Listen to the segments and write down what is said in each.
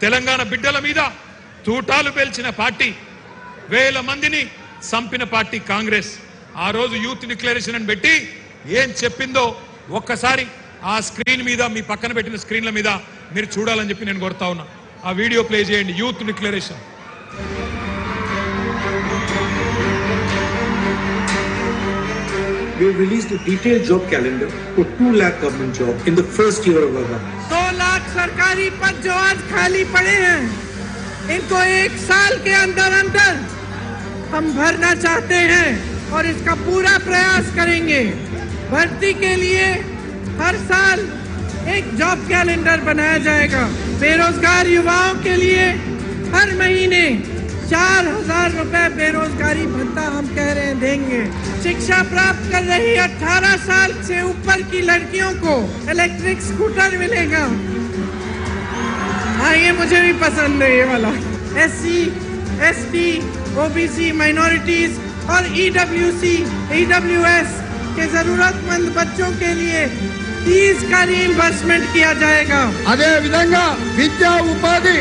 తెలంగాణ బిడ్డల మీద తూటాలు పేల్చిన పార్టీ, వేల మందిని సంపిన పార్టీ కాంగ్రెస్. ఆ రోజు యూత్ డిక్లరేషన్ అని పెట్టి ఏం చెప్పిందో ఒక్కసారి ఆ స్క్రీన్ మీద, మీ పక్కన పెట్టిన స్క్రీన్ల మీద మీరు చూడాలని చెప్పి నేను కోరుతా ఉన్నా. ఆ వీడియో ప్లే చేయండి. Youth declaration. We have released a detailed job calendar for 2 lakh government jobs in the first year of our government. 2 lakh सरकारी पद जो आज खाली पड़े हैं, इनको 1 साल के अंदर अंदर हम भरना चाहते हैं और इसका पूरा प्रयास करेंगे। भर्ती के लिए हर साल एक जॉब कैलेंडर बनाया जाएगा। बेरोजगार युवाओं के लिए हर महीने 4,000 रुपए बेरोजगारी भत्ता हम कह रहे हैं देंगे। शिक्षा प्राप्त कर रही 18 साल से ऊपर की लड़कियों को इलेक्ट्रिक स्कूटर मिलेगा। हाँ, ये मुझे भी पसंद है, ये वाला। SC, ST, OBC, माइनॉरिटीज और EWC, EWS के जरूरतमंद बच्चों के लिए 30 का रीइंबर्समेंट किया जाएगा। అదే విధంగా విద్యా ఉపాధి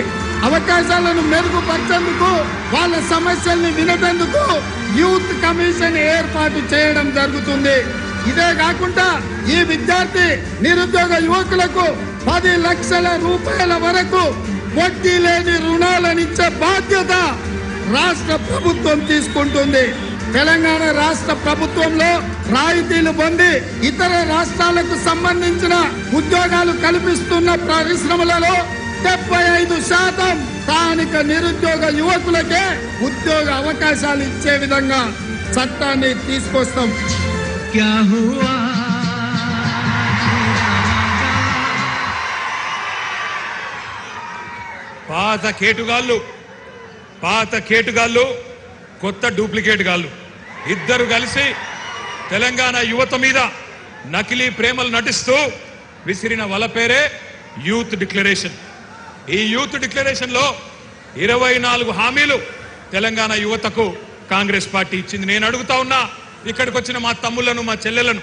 అవకాశాలను మెరుగుపరిచేందుకు, వాళ్ళ సమస్యల్ని వినేందుకు యూత్ కమిషన్ ఏర్పాటు చేయడం జరుగుతుంది. ఇదే కాకుండా ఈ విద్యార్థి నిరుద్యోగ యువకులకు 10 లక్షల రూపాయల వరకు వడ్డీ లేని రుణాలనిచ్చే బాధ్యత రాష్ట్ర ప్రభుత్వం తీసుకుంటుంది. తెలంగాణ రాష్ట్ర ప్రభుత్వంలో రాయితీలు పొంది ఇతర రాష్ట్రాలకు సంబంధించిన ఉద్యోగాలు కల్పిస్తున్న పరిశ్రమలలో 75% స్థానిక నిరుద్యోగ యువకులకే ఉద్యోగ అవకాశాలు ఇచ్చే విధంగా చట్టాన్ని తీసుకొస్తాం. పాత కేటుగాళ్ళు కొత్త డూప్లికేట్ గాళ్ళు ఇద్దరు కలిసి తెలంగాణ యువత మీద నకిలీ ప్రేమలు నటిస్తూ విసిరిన వల పేరే యూత్ డిక్లరేషన్. ఈ యూత్ డిక్లరేషన్ లో 24 హామీలు తెలంగాణ యువతకు కాంగ్రెస్ పార్టీ ఇచ్చింది. నేను అడుగుతా ఉన్నా, ఇక్కడికి వచ్చిన మా తమ్ముళ్లను, మా చెల్లెలను,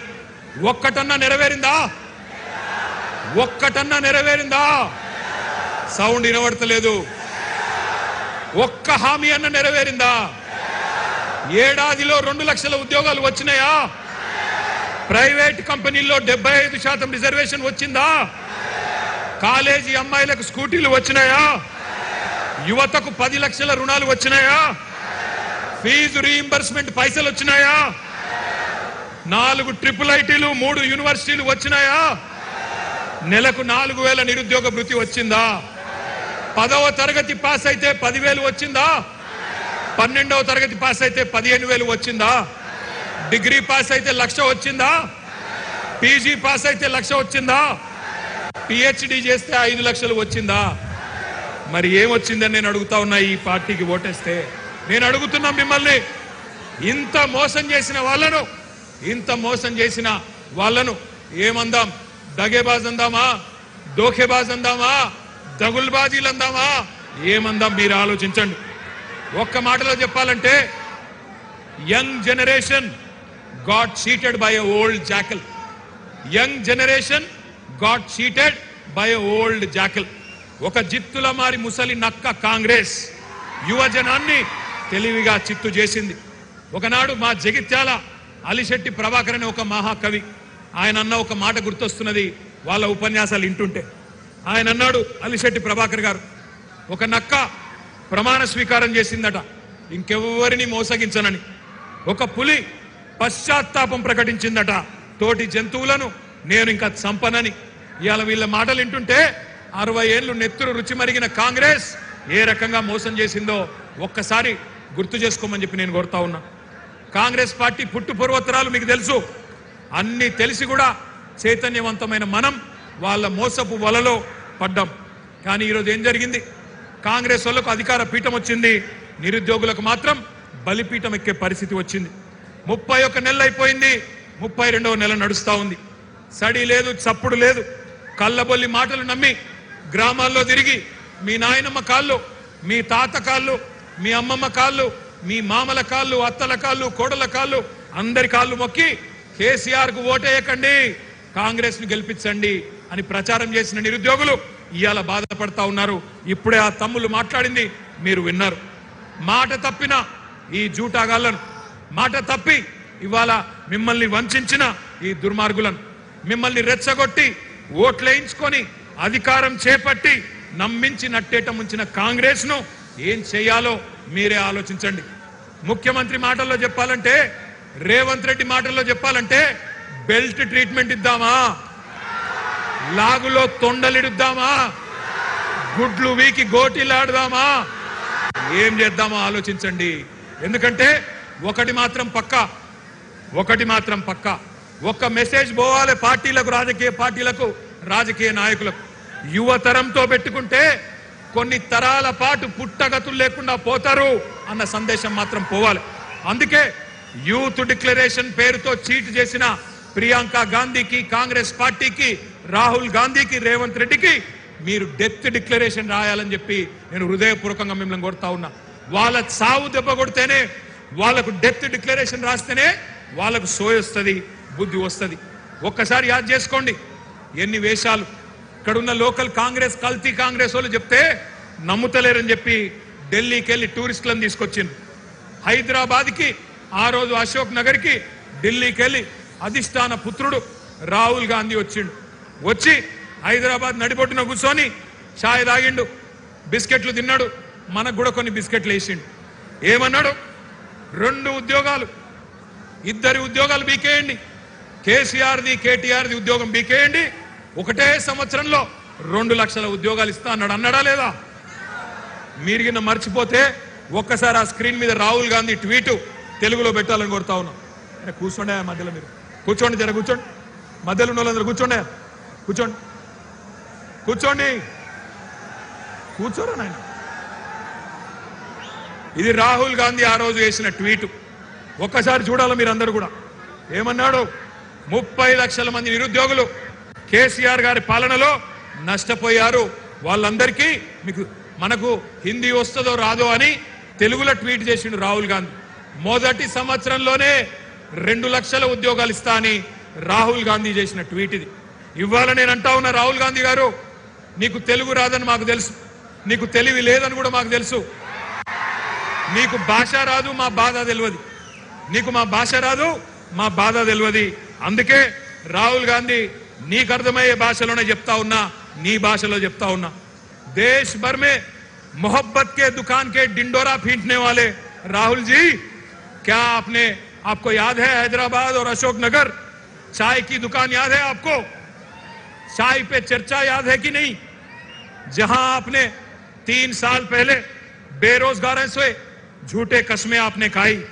ఒక్కటన్నా నెరవేరిందా? ఒక్కటన్నా నెరవేరిందా? సౌండ్ వినబడతలేదు. ఒక్క హామీ అన్న నెరవేరిందా? ఏడాదిలో 2 లక్షల ఉద్యోగాలు వచ్చినాయా? ప్రైవేట్ కంపెనీల్లో 75% రిజర్వేషన్ వచ్చిందా? కాలేజీ అమ్మాయిలకు స్కూటీలు వచ్చినాయా? యువతకు 10 లక్షల రుణాలు వచ్చినాయా? ఫీజు రీయింబర్స్మెంట్ పైసలు వచ్చినాయా? 4 ట్రిపుల్ ఐటీలు, 3 యూనివర్సిటీలు వచ్చినాయా? నెలకు 4,000 నిరుద్యోగ భృతి వచ్చిందా? 10వ తరగతి పాస్ అయితే 10,000 వచ్చిందా? 12వ తరగతి పాస్ అయితే 15,000 వచ్చిందా? డిగ్రీ పాస్ అయితే 1,00,000 వచ్చిందా? పీజీ పాస్ అయితే 1,00,000 వచ్చిందా? PhD చేస్తే 5 లక్షలు వచ్చిందా? మరి ఏమొచ్చిందని నేను అడుగుతా ఉన్నా. ఈ పార్టీకి ఓటేస్తే నేను అడుగుతున్నా మిమ్మల్ని, ఇంత మోసం చేసిన వాళ్ళను ఏమందాం? దగేబాజ్ అందామా? దోఖేబాజ్ అందామా? దగుల్బాజీలు అందామా? ఏమందాం? మీరు ఆలోచించండి. ఒక్క మాటలో చెప్పాలంటే, young generation got cheated by a old jackal. Young generation got cheated by a old jackal. ఒక జిత్తుల మారి ముసలి నక్క కాంగ్రెస్ యువజనాన్ని తెలివిగా చిత్తు చేసింది. ఒకనాడు మా జగిత్యాల అలిశెట్టి ప్రభాకర్ అనే ఒక మహాకవి, ఆయన అన్న ఒక మాట గుర్తొస్తున్నది వాళ్ళ ఉపన్యాసాలు వింటుంటే. ఆయన అన్నాడు, అలిశెట్టి ప్రభాకర్ గారు, ఒక నక్క ప్రమాణ స్వీకారం చేసిందట ఇంకెవ్వరిని మోసగించనని. ఒక పులి పశ్చాత్తాపం ప్రకటించిందట, తోటి జంతువులను నేను ఇంకా చంపనని. ఇవాళ వీళ్ళ మాటలు వింటుంటే 60 ఏళ్లు నెత్తురు రుచి మరిగిన కాంగ్రెస్ ఏ రకంగా మోసం చేసిందో ఒక్కసారి గుర్తు చేసుకోమని చెప్పి నేను కోరుతా ఉన్నా. కాంగ్రెస్ పార్టీ పుట్టు పూర్వోత్తరాలు మీకు తెలుసు. అన్ని తెలిసి కూడా చైతన్యవంతమైన మనం వాళ్ళ మోసపు వలలో పడ్డాం. కానీ ఈరోజు ఏం జరిగింది? కాంగ్రెస్ వాళ్ళకు అధికార పీఠం వచ్చింది, నిరుద్యోగులకు మాత్రం బలిపీఠం ఎక్కే పరిస్థితి వచ్చింది. 31 నెలలు అయిపోయింది, 32వ నెల నడుస్తా ఉంది. సడి లేదు, చప్పుడు లేదు. కళ్ళబొల్లి మాటలు నమ్మి గ్రామాల్లో తిరిగి మీ నాయనమ్మ కాళ్ళు, మీ తాత కాళ్ళు, మీ అమ్మమ్మ కాళ్ళు, మీ మామల కాళ్ళు, అత్తల కాళ్ళు, కోడల కాళ్ళు, అందరి కాళ్ళు మొక్కి కేసీఆర్ కు ఓటేయకండి, కాంగ్రెస్ ను గెలిపించండి అని ప్రచారం చేసిన నిరుద్యోగులు ఇవాళ బాధపడతా ఉన్నారు. ఇప్పుడే ఆ తమ్ముళ్ళు మాట్లాడింది మీరు విన్నారు. మాట తప్పిన ఈ జూటాగాళ్లను, మాట తప్పి ఇవాళ మిమ్మల్ని వంచిన ఈ దుర్మార్గులను, మిమ్మల్ని రెచ్చగొట్టి ఓట్లేయించుకొని అధికారం చేపట్టి నమ్మించి నట్టేట ముంచిన కాంగ్రెస్ ను ఏం చేయాలో మీరే ఆలోచించండి. ముఖ్యమంత్రి మాటల్లో చెప్పాలంటే, రేవంత్ రెడ్డి మాటల్లో చెప్పాలంటే, బెల్ట్ ట్రీట్మెంట్ ఇద్దామా, లాగులో తొండలిడుద్దామా, గుడ్లు వీకి గోటీలాడదామా, ఏం చేద్దామో ఆలోచించండి. ఎందుకంటే ఒకటి మాత్రం పక్కా, ఒక్క మెసేజ్ పోవాలి పార్టీలకు, రాజకీయ పార్టీలకు, రాజకీయ నాయకులకు. యువతరంతో పెట్టుకుంటే కొన్ని తరాల పాటు పుట్టగతులు లేకుండా పోతారు అన్న సందేశం మాత్రం పోవాలి. అందుకే యూత్ డిక్లరేషన్ పేరుతో చీట్ చేసిన ప్రియాంక గాంధీకి, కాంగ్రెస్ పార్టీకి, రాహుల్ గాంధీకి, రేవంత్ రెడ్డికి మీరు డెత్ డిక్లరేషన్ రాయాలని చెప్పి నేను హృదయపూర్వకంగా మిమ్మల్ని కోరుతా ఉన్నా. వాళ్ళ సావు దెబ్బ కొడితేనే, వాళ్ళకు డెత్ డిక్లరేషన్ రాస్తేనే వాళ్ళకు సోయొస్తుంది, బుద్ధి వస్తుంది. ఒక్కసారి యాద్ చేసుకోండి ఎన్ని వేషాలు. ఇక్కడున్న లోకల్ కాంగ్రెస్, కల్తీ కాంగ్రెస్ వాళ్ళు చెప్తే నమ్ముతలేరని చెప్పి ఢిల్లీకి వెళ్ళి టూరిస్టులను తీసుకొచ్చింది. హైదరాబాద్కి, ఆ రోజు అశోక్ నగర్కి, ఢిల్లీకి వెళ్ళి అధిష్టాన పుత్రుడు రాహుల్ గాంధీ వచ్చిండు. వచ్చి హైదరాబాద్ నడిబొట్టున కూర్చొని ఛాయ్ తాగిండు, బిస్కెట్లు తిన్నాడు, మనకు కూడా కొన్ని బిస్కెట్లు వేసిండు. ఏమన్నాడు? 2 ఉద్యోగాలు, 2 ఉద్యోగాలు బీకేయండి, కేసీఆర్ది కేటీఆర్ది ఉద్యోగం బీకేయండి, ఒకటే సంవత్సరంలో 2 లక్షల ఉద్యోగాలు ఇస్తా అన్నాడు. అన్నాడా లేదా? మీరు కింద మర్చిపోతే ఒక్కసారి ఆ స్క్రీన్ మీద రాహుల్ గాంధీ ట్వీట్ తెలుగులో పెట్టాలని కోరుతా ఉన్నాం. కూర్చోండి మధ్యలో, మీరు కూర్చోండి, జర కూర్చోండి, మధ్యలో ఉన్న వాళ్ళందరూ కూర్చోండి, కూర్చోరా నాయన. ఇది రాహుల్ గాంధీ ఆ రోజు వేసిన ట్వీట్. ఒక్కసారి చూడాలి మీరందరూ కూడా. ఏమన్నాడు? 30 లక్షల మంది నిరుద్యోగులు కేసీఆర్ గారి పాలనలో నష్టపోయారు, వాళ్ళందరికీ మనకు హిందీ వస్తుందో రాదో అని తెలుగులో ట్వీట్ చేసిండు రాహుల్ గాంధీ. మొదటి సంవత్సరంలోనే 2 లక్షల ఉద్యోగాలు ఇస్తా అని రాహుల్ గాంధీ చేసిన ట్వీట్ ఇది. ఇవాళ నేను అంటా ఉన్నా, రాహుల్ గాంధీ గారు, నీకు తెలుగు రాదని మాకు తెలుసు, నీకు తెలివి లేదని కూడా మాకు తెలుసు, నీకు భాష రాదు, మా బాధ తెలియదు, నీకు మా భాష రాదు, మా బాధ తెలియదు. అందుకే రాహుల్ గాంధీ నీకు అర్థమయ్యే భాషలోనే చెప్తా ఉన్నా, నీ భాషలో చెప్తా ఉన్నా. देश भर में मोहब्बत के दुकान के डिंडोरा पीटने वाले राहुल जी, क्या आपको याद है हैदराबाद और अशोक नगर चाय की दुकान याद है आपको? चाय पे चर्चा याद है कि नहीं? जहां आपने 3 साल पहले बेरोजगारों से झूठे कस्में आपने खाई,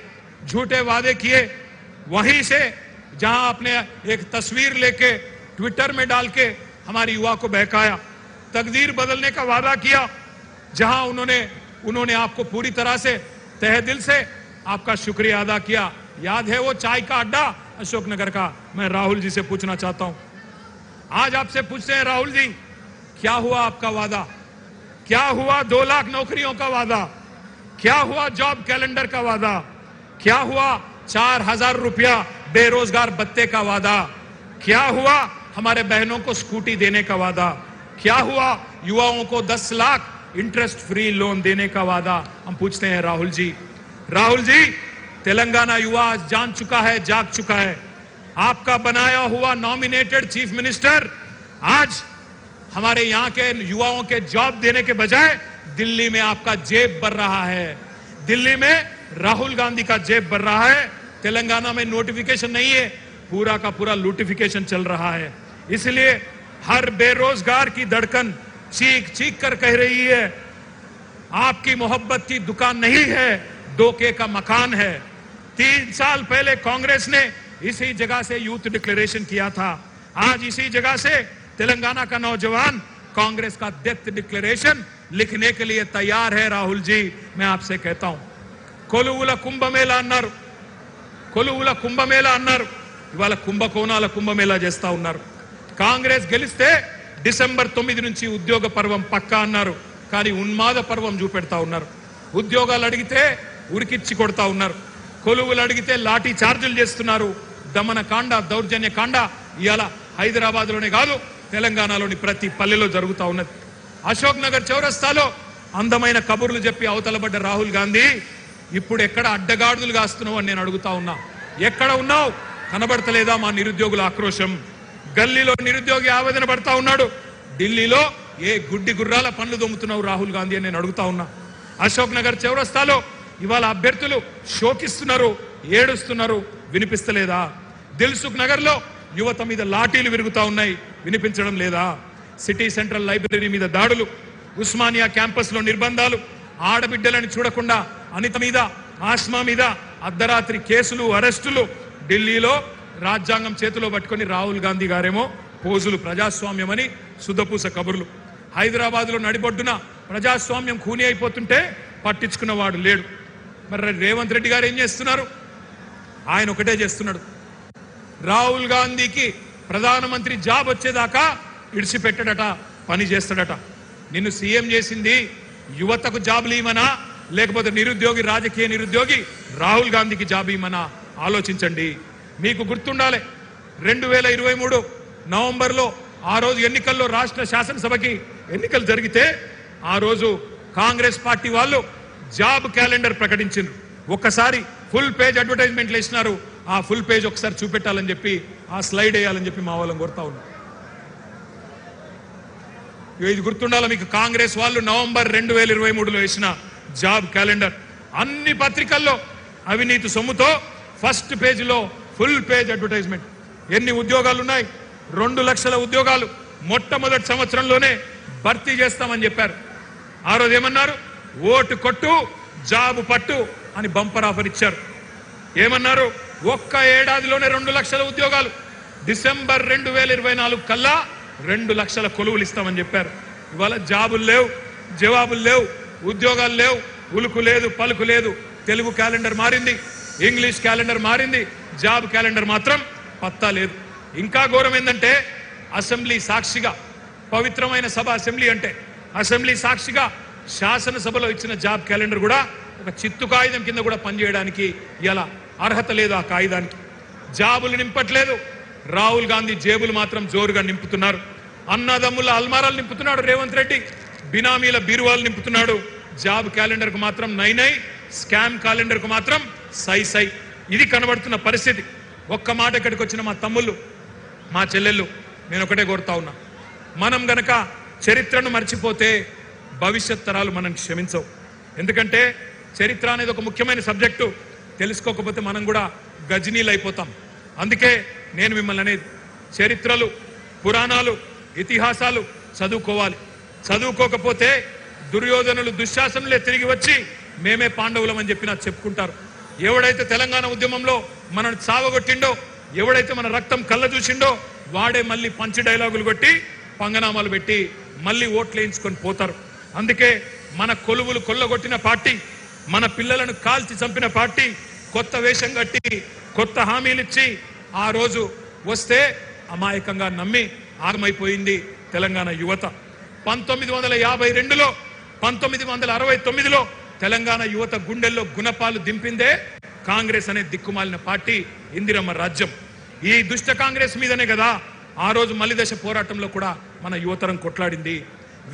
झूठे वादे किए, वहीं से जहां आपने एक तस्वीर लेके ट्विटर में डाल के हमारी युवा को बहकाया, तकदीर बदलने का वादा किया, जहां उन्होंने आपको पूरी तरह से तहे दिल से आपका शुक्रिया अदा किया. याद है वो चाय का अड्डा अशोक नगर का? मैं राहुल जी से पूछना चाहता हूं, आज आपसे पूछते हैं राहुल जी, क्या हुआ आपका वादा? क्या हुआ 2 लाख नौकरियों का वादा? क्या हुआ जॉब कैलेंडर का वादा? क्या हुआ 4000 रुपया बेरोजगार भत्ते का वादा? क्या हुआ हमारे बहनों को स्कूटी देने का वादा? क्या हुआ युवाओं को 10 लाख इंटरेस्ट फ्री लोन देने का वादा? हम पूछते हैं राहुल जी, तेलंगाना युवा आज जान चुका है, जाग चुका है. आपका बनाया हुआ नॉमिनेटेड चीफ मिनिस्टर आज हमारे यहाँ के युवाओं के जॉब देने के बजाय दिल्ली में आपका जेब भर रहा है, दिल्ली में राहुल गांधी का जेब भर रहा है. तेलंगाना में नोटिफिकेशन नहीं है, पूरा का पूरा लूटिफिकेशन चल रहा है. इसलिए हर बेरोजगार की धड़कन चीख कर कह रही है, आपकी मोहब्बत की दुकान नहीं है, धोखे का मकान है. 3 साल पहले कांग्रेस ने इसी जगह से यूथ डिक्लेरेशन किया था. आज इसी जगह से तेलंगाना का नौजवान कांग्रेस का डेथ डिक्लेरेशन लिखने के लिए तैयार है. राहुल जी, मैं आपसे कहता हूं, కొలువుల కుంభమేళా అన్నారు, ఇవాళ కుంభకోణాల కుంభమేళా చేస్తా ఉన్నారు. కాంగ్రెస్ గెలిస్తే డిసెంబర్ 9 నుంచి ఉద్యోగ పర్వం పక్కా అన్నారు, కానీ ఉన్మాద పర్వం చూపెడతా ఉన్నారు. ఉద్యోగాలు అడిగితే ఉరికిచ్చి కొడతా ఉన్నారు, కొలువులు అడిగితే లాఠీ చార్జీలు చేస్తున్నారు. దమన కాండ, దౌర్జన్య కాండ ఇవాళ హైదరాబాద్ లోనే కాదు, తెలంగాణలోని ప్రతి పల్లెలో జరుగుతా ఉన్నది. అశోక్ నగర్ చౌరస్తాలో అందమైన కబుర్లు చెప్పి అవతలబడ్డ రాహుల్ గాంధీ ఇప్పుడు ఎక్కడ అడ్డగాడులు కాస్తున్నావు అని నేను అడుగుతా ఉన్నా. ఎక్కడ ఉన్నావు? కనబడతలేదా మా నిరుద్యోగుల ఆక్రోశం? గల్లీలో నిరుద్యోగి ఆవేదన పడతా ఉన్నాడు. ఢిల్లీలో ఏ గుడ్డి గుర్రాల పనులు దొమ్ముతున్నావు రాహుల్ గాంధీ అని నేను అడుగుతా ఉన్నా. అశోక్ నగర్ చౌరస్తాలో ఇవాళ అభ్యర్థులు శోకిస్తున్నారు, ఏడుస్తున్నారు, వినిపిస్తలేదా? దిల్సుఖ్ నగర్ లో యువత మీద లాఠీలు విరుగుతా ఉన్నాయి, వినిపించడం లేదా? సిటీ సెంట్రల్ లైబ్రరీ మీద దాడులు, ఉస్మానియా క్యాంపస్ లో నిర్బంధాలు, ఆడబిడ్డలని చూడకుండా అనిత మీద, ఆస్మా మీద అర్ధరాత్రి కేసులు, అరెస్టులు. ఢిల్లీలో రాజ్యాంగం చేతిలో పట్టుకొని రాహుల్ గాంధీ గారేమో పోజులు, ప్రజాస్వామ్యం అని శుద్ధపూస కబుర్లు. హైదరాబాద్ లో నడిబొడ్డున ప్రజాస్వామ్యం ఖూనీ అయిపోతుంటే పట్టించుకున్నవాడు లేడు. మరి రేవంత్ రెడ్డి గారు ఏం చేస్తున్నారు? ఆయన ఒకటే చేస్తున్నాడు, రాహుల్ గాంధీకి ప్రధానమంత్రి జాబ్ వచ్చేదాకా ఇడిచిపెట్టడట, పని చేస్తాడట. నిన్ను సీఎం చేసింది యువతకు జాబులు ఇవ్వమనా, లేకపోతే నిరుద్యోగి, రాజకీయ నిరుద్యోగి రాహుల్ గాంధీకి జాబ్ ఇవ్వమనా? ఆలోచించండి. మీకు గుర్తుండాలి, 2023 నవంబర్లో ఆ రోజు ఎన్నికల్లో రాష్ట్ర శాసనసభకి ఎన్నికలు జరిగితే ఆ రోజు కాంగ్రెస్ పార్టీ వాళ్ళు జాబ్ క్యాలెండర్ ప్రకటించారు. ఒక్కసారి ఫుల్ పేజ్ అడ్వర్టైజ్మెంట్లు ఇచ్చినారు. ఆ ఫుల్ పేజ్ ఒకసారి చూపెట్టాలని చెప్పి, ఆ స్లైడ్ వేయాలని చెప్పి మా వాళ్ళని కోరుతా ఉన్నారు. ఇది గుర్తుండాలి మీకు. కాంగ్రెస్ వాళ్ళు నవంబర్ 2023లో వేసిన జాబ్ క్యాలెండర్ అన్ని పత్రికల్లో అవినీతి సొమ్ముతో ఫస్ట్ పేజీలో ఫుల్ పేజ్ అడ్వర్టైజ్మెంట్. ఎన్ని ఉద్యోగాలు ఉన్నాయి? 2 లక్షల ఉద్యోగాలు మొట్టమొదటి సంవత్సరంలోనే భర్తీ చేస్తామని చెప్పారు. ఆ రోజు ఏమన్నారు? ఓటు కొట్టు, జాబు పట్టు అని బంపర్ ఆఫర్ ఇచ్చారు. ఏమన్నారు? ఒక్క ఏడాదిలోనే 2 లక్షల ఉద్యోగాలు, డిసెంబర్ 2024 కల్లా 2 లక్షల కొలువులు ఇస్తామని చెప్పారు. ఇవాళ జాబులు లేవు, జవాబులు లేవు, ఉద్యోగాలు లేవు, ఉలుకు లేదు, పలుకు లేదు. తెలుగు క్యాలెండర్ మారింది, ఇంగ్లీష్ క్యాలెండర్ మారింది, జాబ్ క్యాలెండర్ మాత్రం పత్తా లేదు. ఇంకా ఘోరం ఏంటంటే అసెంబ్లీ సాక్షిగా, పవిత్రమైన సభ అసెంబ్లీ అంటే, అసెంబ్లీ సాక్షిగా శాసనసభలో ఇచ్చిన జాబ్ క్యాలెండర్ కూడా ఒక చిత్తు కాగితం కింద కూడా పనిచేయడానికి ఇలా అర్హత లేదు. ఆ కాగితానికి జాబులు నింపట్లేదు. రాహుల్ గాంధీ జేబులు మాత్రం జోరుగా నింపుతున్నారు. అన్నదమ్ముల అల్మారాలు నింపుతున్నాడు రేవంత్ రెడ్డి, బినామీల బీరువాలు నింపుతున్నాడు. జాబ్ క్యాలెండర్ కు మాత్రం నై, స్కామ్ క్యాలెండర్ కు మాత్రం సై. ఇది కనబడుతున్న పరిస్థితి. ఒక్క మాట ఇక్కడికి వచ్చిన మా తమ్ముళ్ళు, మా చెల్లెళ్ళు, నేను ఒకటే కోరుతా ఉన్నా, మనం గనక చరిత్రను మర్చిపోతే భవిష్యత్ తరాలు మనం క్షమించవు. ఎందుకంటే చరిత్ర అనేది ఒక ముఖ్యమైన సబ్జెక్టు. తెలుసుకోకపోతే మనం కూడా గజనీలు అయిపోతాం. అందుకే నేను మిమ్మల్ని అనేది, చరిత్రలు, పురాణాలు, ఇతిహాసాలు చదువుకోవాలి. చదువుకోకపోతే దుర్యోధనులు, దుశ్శాసనులే తిరిగి వచ్చి మేమే పాండవులం అని చెప్పి నాకు చెప్పుకుంటారు. ఎవడైతే తెలంగాణ ఉద్యమంలో మనల్ని చావగొట్టిండో, ఎవడైతే మన రక్తం కళ్ళ చూసిండో, వాడే మళ్ళీ పంచి డైలాగులు కొట్టి, పంగనామాలు పెట్టి మళ్ళీ ఓట్లు వేయించుకొని పోతారు. అందుకే మన కొలువులు కొల్లగొట్టిన పార్టీ, మన పిల్లలను కాల్చి చంపిన పార్టీ కొత్త వేషం కట్టి, కొత్త హామీలిచ్చి ఆ రోజు వస్తే అమాయకంగా నమ్మి ఆగమైపోయింది తెలంగాణ యువత. 1952లో, 1969లో తెలంగాణ యువత గుండెల్లో గుణపాలు దింపిందే కాంగ్రెస్ అనే దిక్కుమాలిన పార్టీ, ఇందిరమ్మ రాజ్యం. ఈ దుష్ట కాంగ్రెస్ మీదనే కదా ఆ రోజు మలిదశ పోరాటంలో కూడా మన యువతరం కొట్లాడింది.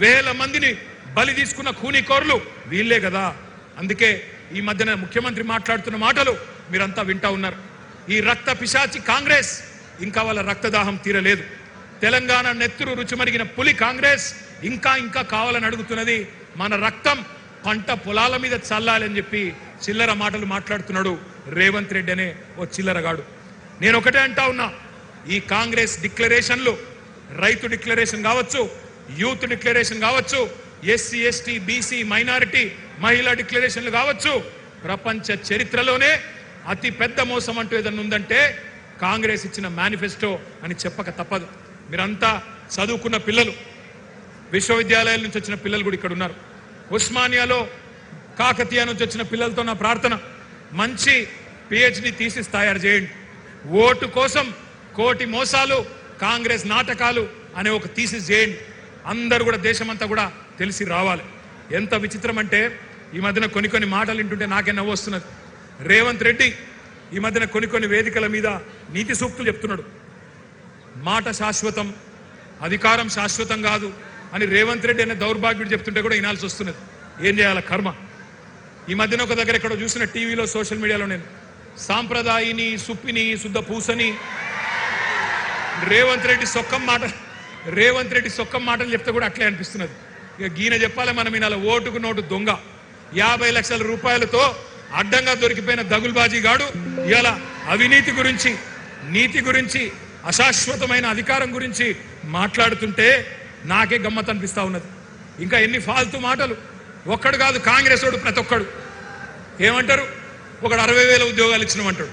వేల మందిని బలి తీసుకున్న ఖూనీకోర్లు వీళ్ళే కదా. అందుకే ఈ మధ్యన ముఖ్యమంత్రి మాట్లాడుతున్న మాటలు మీరంతా వింటా ఉన్నారు. ఈ రక్త పిశాచి కాంగ్రెస్ ఇంకా వాళ్ళ రక్తదాహం తీరలేదు. తెలంగాణ నెత్తురు రుచిమరిగిన పులి కాంగ్రెస్ ఇంకా కావాలని అడుగుతున్నది. మన రక్తం పంట పొలాల మీద చల్లాలని చెప్పి చిల్లర మాటలు మాట్లాడుతున్నాడు రేవంత్ రెడ్డి అనే ఓ చిల్లరగాడు. నేను ఒకటే అంటా ఉన్నా, ఈ కాంగ్రెస్ డిక్లరేషన్లు, రైతు డిక్లరేషన్ కావచ్చు, యూత్ డిక్లరేషన్ కావచ్చు, ఎస్సీ ఎస్టీ బీసీ మైనారిటీ మహిళా డిక్లరేషన్లు కావచ్చు, ప్రపంచ చరిత్రలోనే అతి పెద్ద మోసం అంటూ ఏదన్నా ఉందంటే కాంగ్రెస్ ఇచ్చిన మేనిఫెస్టో అని చెప్పక తప్పదు. మీరంతా చదువుకున్న పిల్లలు, విశ్వవిద్యాలయాల నుంచి వచ్చిన పిల్లలు కూడా ఇక్కడ ఉన్నారు. ఉస్మానియాలో, కాకతీయ నుంచి వచ్చిన పిల్లలతో నా ప్రార్థన, మంచి పిహెచ్డి థీసిస్ తయారు చేయండి. ఓటు కోసం కోటి మోసాలు, కాంగ్రెస్ నాటకాలు అనే ఒక థీసిస్ చేయండి. అందరూ కూడా, దేశమంతా కూడా తెలిసి రావాలి. ఎంత విచిత్రం అంటే ఈ మధ్యన కొన్ని మాటలు వింటుంటే నాకే నవ్వు వస్తున్నది. రేవంత్ రెడ్డి ఈ మధ్యన కొన్ని వేదికల మీద నీతి సూక్తులు చెప్తున్నాడు. మాట శాశ్వతం, అధికారం శాశ్వతం కాదు, అని రేవంత్ రెడ్డి అనే దౌర్భాగ్యుడు చెప్తుంటే కూడా వినాల్సి వస్తున్నది. ఏం చేయాల కర్మ. ఈ మధ్యన ఒక దగ్గర ఎక్కడో చూసిన టీవీలో సోషల్ మీడియాలో నేను సాంప్రదాయిని సుప్పిని శుద్ధ పూసని రేవంత్ రెడ్డి సొక్కం మాటలు చెప్తే కూడా అట్లే అనిపిస్తున్నది. ఇక గీన చెప్పాలి మనం వినాల ఓటుకు నోటు దొంగ 50 లక్షల రూపాయలతో అడ్డంగా దొరికిపోయిన దగుల్బాజీ గాడు ఇలా అవినీతి గురించి నీతి గురించి అశాశ్వతమైన అధికారం గురించి మాట్లాడుతుంటే నాకే గమ్మత్ అనిపిస్తా ఉన్నది. ఇంకా ఎన్ని ఫాల్తూ మాటలు. ఒక్కడు కాదు కాంగ్రెస్ వాడు ప్రతి ఒక్కడు ఏమంటారు, ఒకడు 60,000 ఉద్యోగాలు ఇచ్చినామంటాడు,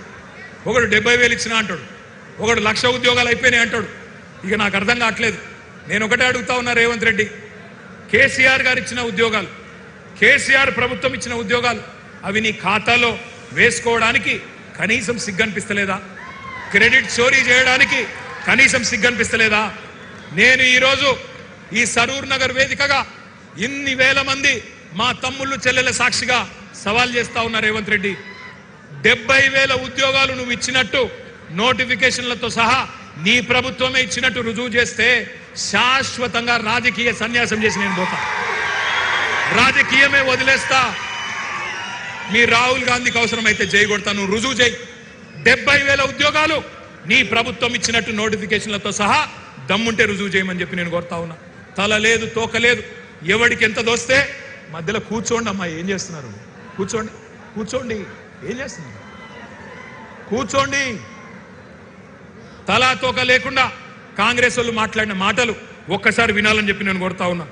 ఒకడు 70,000 ఇచ్చినా అంటాడు, ఒకడు 1,00,000 ఉద్యోగాలు అయిపోయినాయి అంటాడు. ఇక నాకు అర్థం కావట్లేదు. నేను ఒకటే అడుగుతా ఉన్నా రేవంత్ రెడ్డి, కేసీఆర్ గారు ఇచ్చిన ఉద్యోగాలు, కేసీఆర్ ప్రభుత్వం ఇచ్చిన ఉద్యోగాలు అవి నీ ఖాతాలో వేసుకోవడానికి కనీసం సిగ్గనిపిస్తలేదా? క్రెడిట్ చోరీ చేయడానికి కనీసం సిగ్గనిపిస్తలేదా? నేను ఈరోజు ఈ సరూర్ నగర్ వేదికగా ఇన్ని వేల మంది మా తమ్ముళ్ళు చెల్లెల సాక్షిగా సవాల్ చేస్తా ఉన్నా రేవంత్ రెడ్డి, 70,000 ఉద్యోగాలు నువ్వు ఇచ్చినట్టు నోటిఫికేషన్లతో సహా నీ ప్రభుత్వమే ఇచ్చినట్టు రుజువు చేస్తే శాశ్వతంగా రాజకీయ సన్యాసం చేసి నేను పోతా, రాజకీయమే వదిలేస్తా. మీ రాహుల్ గాంధీకి అవసరమైతే జై కొడతా, నువ్వు రుజువు చేయి. 70,000 ఉద్యోగాలు నీ ప్రభుత్వం ఇచ్చినట్టు నోటిఫికేషన్లతో సహా దమ్ముంటే రుజువు చేయమని చెప్పి నేను కోరుతా ఉన్నా. తల లేదు తోక లేదు, ఎవడికి ఎంత దోస్తే మధ్యలో కూర్చోండి. అమ్మా ఏం చేస్తున్నారు? కూర్చోండి ఏం చేస్తున్నారు? కూర్చోండి. తలా తోక లేకుండా కాంగ్రెస్ వాళ్ళు మాట్లాడిన మాటలు ఒక్కసారి వినాలని చెప్పి నేను కోరుతా ఉన్నా.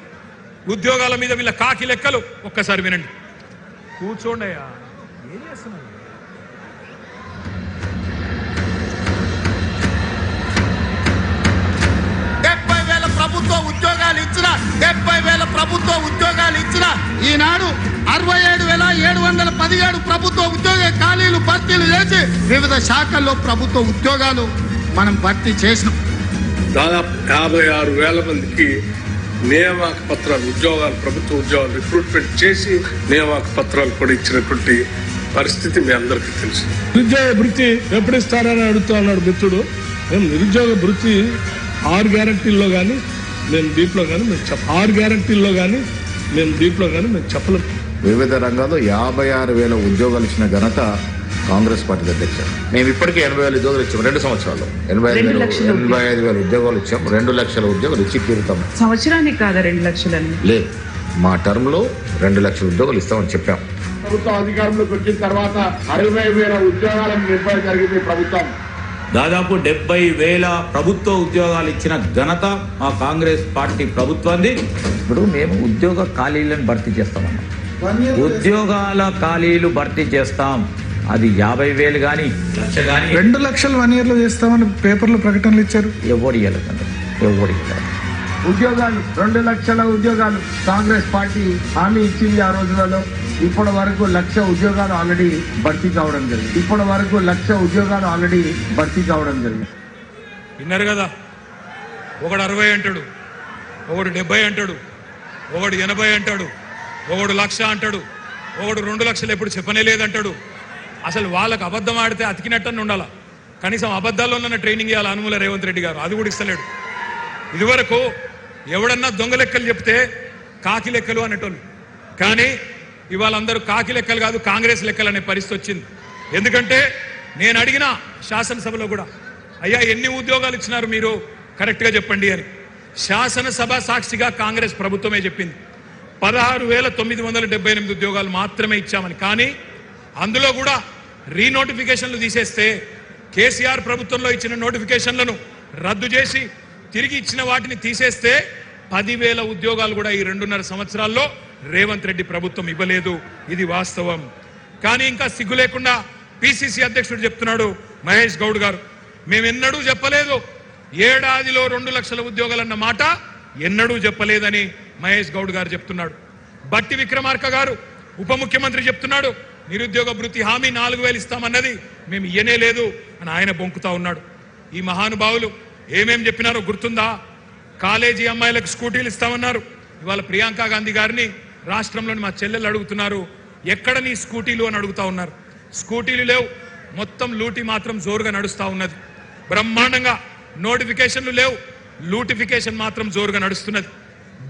ఉద్యోగాల మీద వీళ్ళ కాకి లెక్కలు ఒక్కసారి వినండి. కూర్చోండి అయ్యా, ఏం చేస్తున్నారు? ప్రభుత్వ ఉద్యోగాలు ఇచ్చిన ఈనాడు 67,717 ప్రభుత్వ ఉద్యోగ ఖాళీలు భర్తీలు చేసి వివిధ శాఖల్లో ప్రభుత్వ ఉద్యోగాలు మనం భర్తీ చేసినాం. దాదాపు 56,000 మందికి నియామక పత్రాలు, ఉద్యోగాలు, ప్రభుత్వ ఉద్యోగాలు రిక్రూట్మెంట్ చేసి నియామక పత్రాలు కూడా ఇచ్చినటువంటి పరిస్థితి మీ అందరికీ తెలుసు. నిరుద్యోగ వృత్తి ఎప్పుడు ఇస్తారని అడుగుతా ఉన్నాడు మిత్రుడు. మేము నిరుద్యోగ వృత్తి 6 గ్యారంటీల్లో కానీ మేము దీంట్లో కానీ మేము 6 గ్యారంటీల్లో కానీ మేము దీంట్లో కానీ మేము చెప్పలేము. వివిధ రంగాల్లో 56,000 ఉద్యోగాలు ఇచ్చిన ఘనత కాంగ్రెస్ పార్టీ అధ్యక్ష. మేము ఇప్పటికే 80,000 ఉద్యోగాలు ఇచ్చాం 2 సంవత్సరాల్లో. 85,000 ఉద్యోగాలు ఇచ్చాం. 2 లక్షల ఉద్యోగాలు ఇచ్చి తీరుతాం. సంవత్సరానికి కాదా 2 లక్షలని? లేదు, మా టర్మ్ లో 2 లక్షల ఉద్యోగాలు ఇస్తామని చెప్పాం. ప్రభుత్వం అధికారంలోకి వచ్చిన తర్వాత 60,000 ఉద్యోగాలను నింపడం జరిగింది ప్రభుత్వం. దాదాపు 70,000 ప్రభుత్వ ఉద్యోగాలు ఇచ్చిన ఘనత మా కాంగ్రెస్ పార్టీ ప్రభుత్వాన్ని. ఇప్పుడు మేము ఉద్యోగ ఖాళీలను భర్తీ చేస్తామన్నాం. ఉద్యోగాల ఖాళీలు భర్తీ చేస్తాం. అది 50,000 కానీ 1,00,000 కానీ 2 లక్షలు 1 year లో చేస్తామని పేపర్లో ప్రకటనలు ఇచ్చారు. ఎవరు ఇవ్వలేదండి, ఎవరు ఇవ్వలేదు. ఉద్యోగాలు 2 లక్షల ఉద్యోగాలు కాంగ్రెస్ పార్టీ హామీ ఇచ్చింది ఆ రోజులలో. ఇప్పటి వరకు 1,00,000 ఉద్యోగాలు ఆల్రెడీ భర్తీ కావడం జరిగింది. విన్నారు కదా, ఒకడు 60 అంటాడు, ఒకడు 70 అంటాడు, ఒకడు 80 అంటాడు, ఒకడు 1,00,000 అంటాడు, ఒకడు 2 లక్షలు ఎప్పుడు చెప్పనే లేదంటాడు. అసలు వాళ్ళకు అబద్ధం ఆడితే అతికినట్టని ఉండాలా. కనీసం అబద్ధాల్లో ఉన్న ట్రైనింగ్ ఇవ్వాలి అనుమూల రేవంత్ రెడ్డి గారు, అది కూడా ఇస్తలేడు. ఇదివరకు ఎవడన్నా దొంగ లెక్కలు చెప్తే కాకి లెక్కలు అనేటోళ్ళు, కానీ ఇవాళ అందరూ కాకి లెక్కలు కాదు కాంగ్రెస్ లెక్కలు అనే పరిస్థితి వచ్చింది. ఎందుకంటే నేను అడిగిన శాసనసభలో కూడా, అయ్యా ఎన్ని ఉద్యోగాలు ఇచ్చినారు మీరు కరెక్ట్గా చెప్పండి అని. శాసనసభ సాక్షిగా కాంగ్రెస్ ప్రభుత్వమే చెప్పింది 16,978 ఉద్యోగాలు మాత్రమే ఇచ్చామని. కానీ అందులో కూడా రీనోటిఫికేషన్లు తీసేస్తే, కేసీఆర్ ప్రభుత్వంలో ఇచ్చిన నోటిఫికేషన్లను రద్దు చేసి తిరిగి ఇచ్చిన వాటిని తీసేస్తే 10,000 ఉద్యోగాలు కూడా ఈ 2.5 సంవత్సరాల్లో రేవంత్ రెడ్డి ప్రభుత్వం ఇవ్వలేదు. ఇది వాస్తవం. కానీ ఇంకా సిగ్గు లేకుండా పిసిసి అధ్యక్షుడు చెప్తున్నాడు మహేష్ గౌడ్ గారు, మేమెన్నడూ చెప్పలేదు ఏడాదిలో 2 లక్షల ఉద్యోగాలన్న మాట ఎన్నడూ చెప్పలేదని మహేష్ గౌడ్ గారు చెప్తున్నాడు. బట్టి విక్రమార్క గారు ఉప ముఖ్యమంత్రి చెప్తున్నాడు నిరుద్యోగ భృతి హామీ 4,000 ఇస్తామన్నది మేము ఇయ్యనే లేదు అని ఆయన బొంకుతా ఉన్నాడు. ఈ మహానుభావులు ఏమేం చెప్పినారో గుర్తుందా? కాలేజీ అమ్మాయిలకు స్కూటీలు ఇస్తామన్నారు. ఇవాళ ప్రియాంక గాంధీ గారిని రాష్ట్రంలోని మా చెల్లెలు అడుగుతున్నారు, ఎక్కడ నీ స్కూటీలు అని అడుగుతా ఉన్నారు. స్కూటీలు లేవు, మొత్తం లూటీ మాత్రం జోరుగా నడుస్తూ ఉన్నది. బ్రహ్మాండంగా నోటిఫికేషన్లు లేవు, లూటిఫికేషన్ మాత్రం జోరుగా నడుస్తున్నది.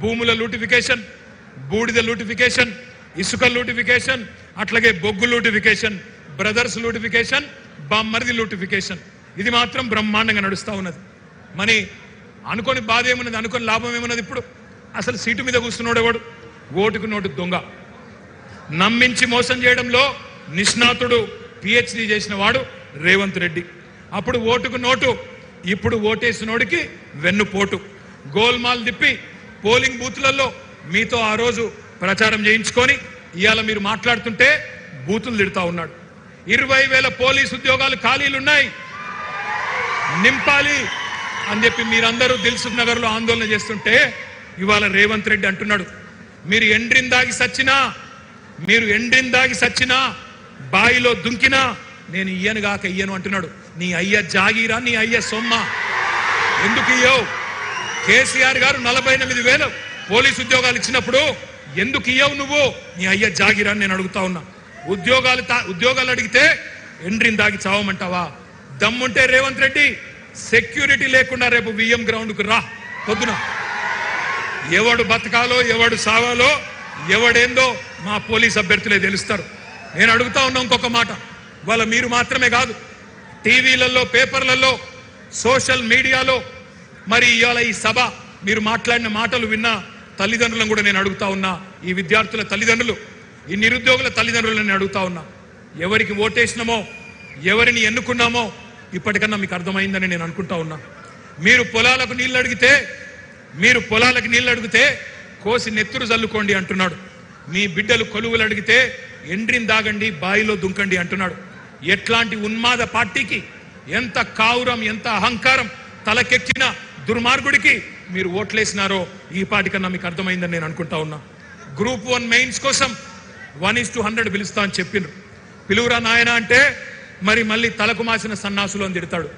భూముల లూటిఫికేషన్, బూడిద లూటిఫికేషన్, ఇసుక లూటిఫికేషన్, అట్లాగే బొగ్గు లూటిఫికేషన్, బ్రదర్స్ లూటిఫికేషన్, బామ్మర్ది లూటిఫికేషన్. ఇది మాత్రం బ్రహ్మాండంగా నడుస్తూ ఉన్నది. మరి అనుకోని బాధ ఏమున్నది, అనుకోని లాభం ఏమున్నది? ఇప్పుడు అసలు సీటు మీద కూర్చున్నాడు ఎవడు? ఓటుకు నోటు దొంగ. నమ్మించి మోసం చేయడంలో నిష్ణాతుడు, పిహెచ్డి చేసిన వాడు రేవంత్ రెడ్డి. అప్పుడు ఓటుకు నోటు, ఇప్పుడు ఓటేసినోడికి వెన్నుపోటు. గోల్మాల్ తిప్పి పోలింగ్ బూత్లలో మీతో ఆ రోజు ప్రచారం చేయించుకొని ఇవాళ మీరు మాట్లాడుతుంటే బూతులు తిడతా ఉన్నాడు. 20,000 పోలీసు ఉద్యోగాలు ఖాళీలున్నాయి, నింపాలి అని చెప్పి మీరందరూ దిల్సుఖ్ నగర్ లో ఆందోళన చేస్తుంటే ఇవాళ రేవంత్ రెడ్డి అంటున్నాడు, మీరు ఎండ్రిందాగి సచ్చినా బాయిలో దుంకినా నేను ఇయ్యను గాక ఇయ్యను అంటున్నాడు. నీ అయ్య జాగీరా, నీ అయ్య సొమ్మ. ఎందుకు ఇయ్యవు? కేసీఆర్ గారు 48,000 పోలీసు ఉద్యోగాలు ఇచ్చినప్పుడు ఎందుకు ఇయ్యవు నువ్వు? నీ అయ్య జాగీరా నేను అడుగుతా ఉన్నా. ఉద్యోగాలు అడిగితే ఎండ్రిందాగి చావమంటావా? దమ్ముంటే రేవంత్ రెడ్డి సెక్యూరిటీ లేకుండా రేపు విఎం గ్రౌండ్కు రా పొద్దున. ఎవడు బతకాలో ఎవడు సావాలో ఎవడేందో మా పోలీస్ అభ్యర్థులే తెలుస్తారు. నేను అడుగుతా ఉన్నా ఇంకొక మాట, వాళ్ళ మీరు మాత్రమే కాదు, టీవీలలో, పేపర్లలో, సోషల్ మీడియాలో, మరి ఇవాళ ఈ సభ మీరు మాట్లాడిన మాటలు విన్న తల్లిదండ్రులను కూడా నేను అడుగుతా ఉన్నా, ఈ విద్యార్థుల తల్లిదండ్రులు, ఈ నిరుద్యోగుల తల్లిదండ్రులను నేను అడుగుతా ఉన్నా, ఎవరికి ఓటేసినామో, ఎవరిని ఎన్నుకున్నామో ఇప్పటికన్నా మీకు అర్థమైందని నేను అనుకుంటా ఉన్నా. మీరు పొలాలకు నీళ్ళు అడిగితే కోసి నెత్తురు జల్లుకోండి అంటున్నాడు. మీ బిడ్డలు కొలువులు అడిగితే ఎండ్రిని దాగండి, బాయిలో దుంకండి అంటున్నాడు. ఎట్లాంటి ఉన్మాద పార్టీకి, ఎంత కావురం, ఎంత అహంకారం తలకెక్కిన దుర్మార్గుడికి మీరు ఓట్లేసినారో ఈ పాటికన్నా మీకు అర్థమైందని నేను అనుకుంటా ఉన్నా. గ్రూప్ 1 మెయిన్స్ కోసం 1:100 పిలుస్తా అని చెప్పిండ్రు. పిలువురా నాయన అంటే మరి మళ్ళీ తలకు మాసిన సన్నాసులు అని తిడతాడు.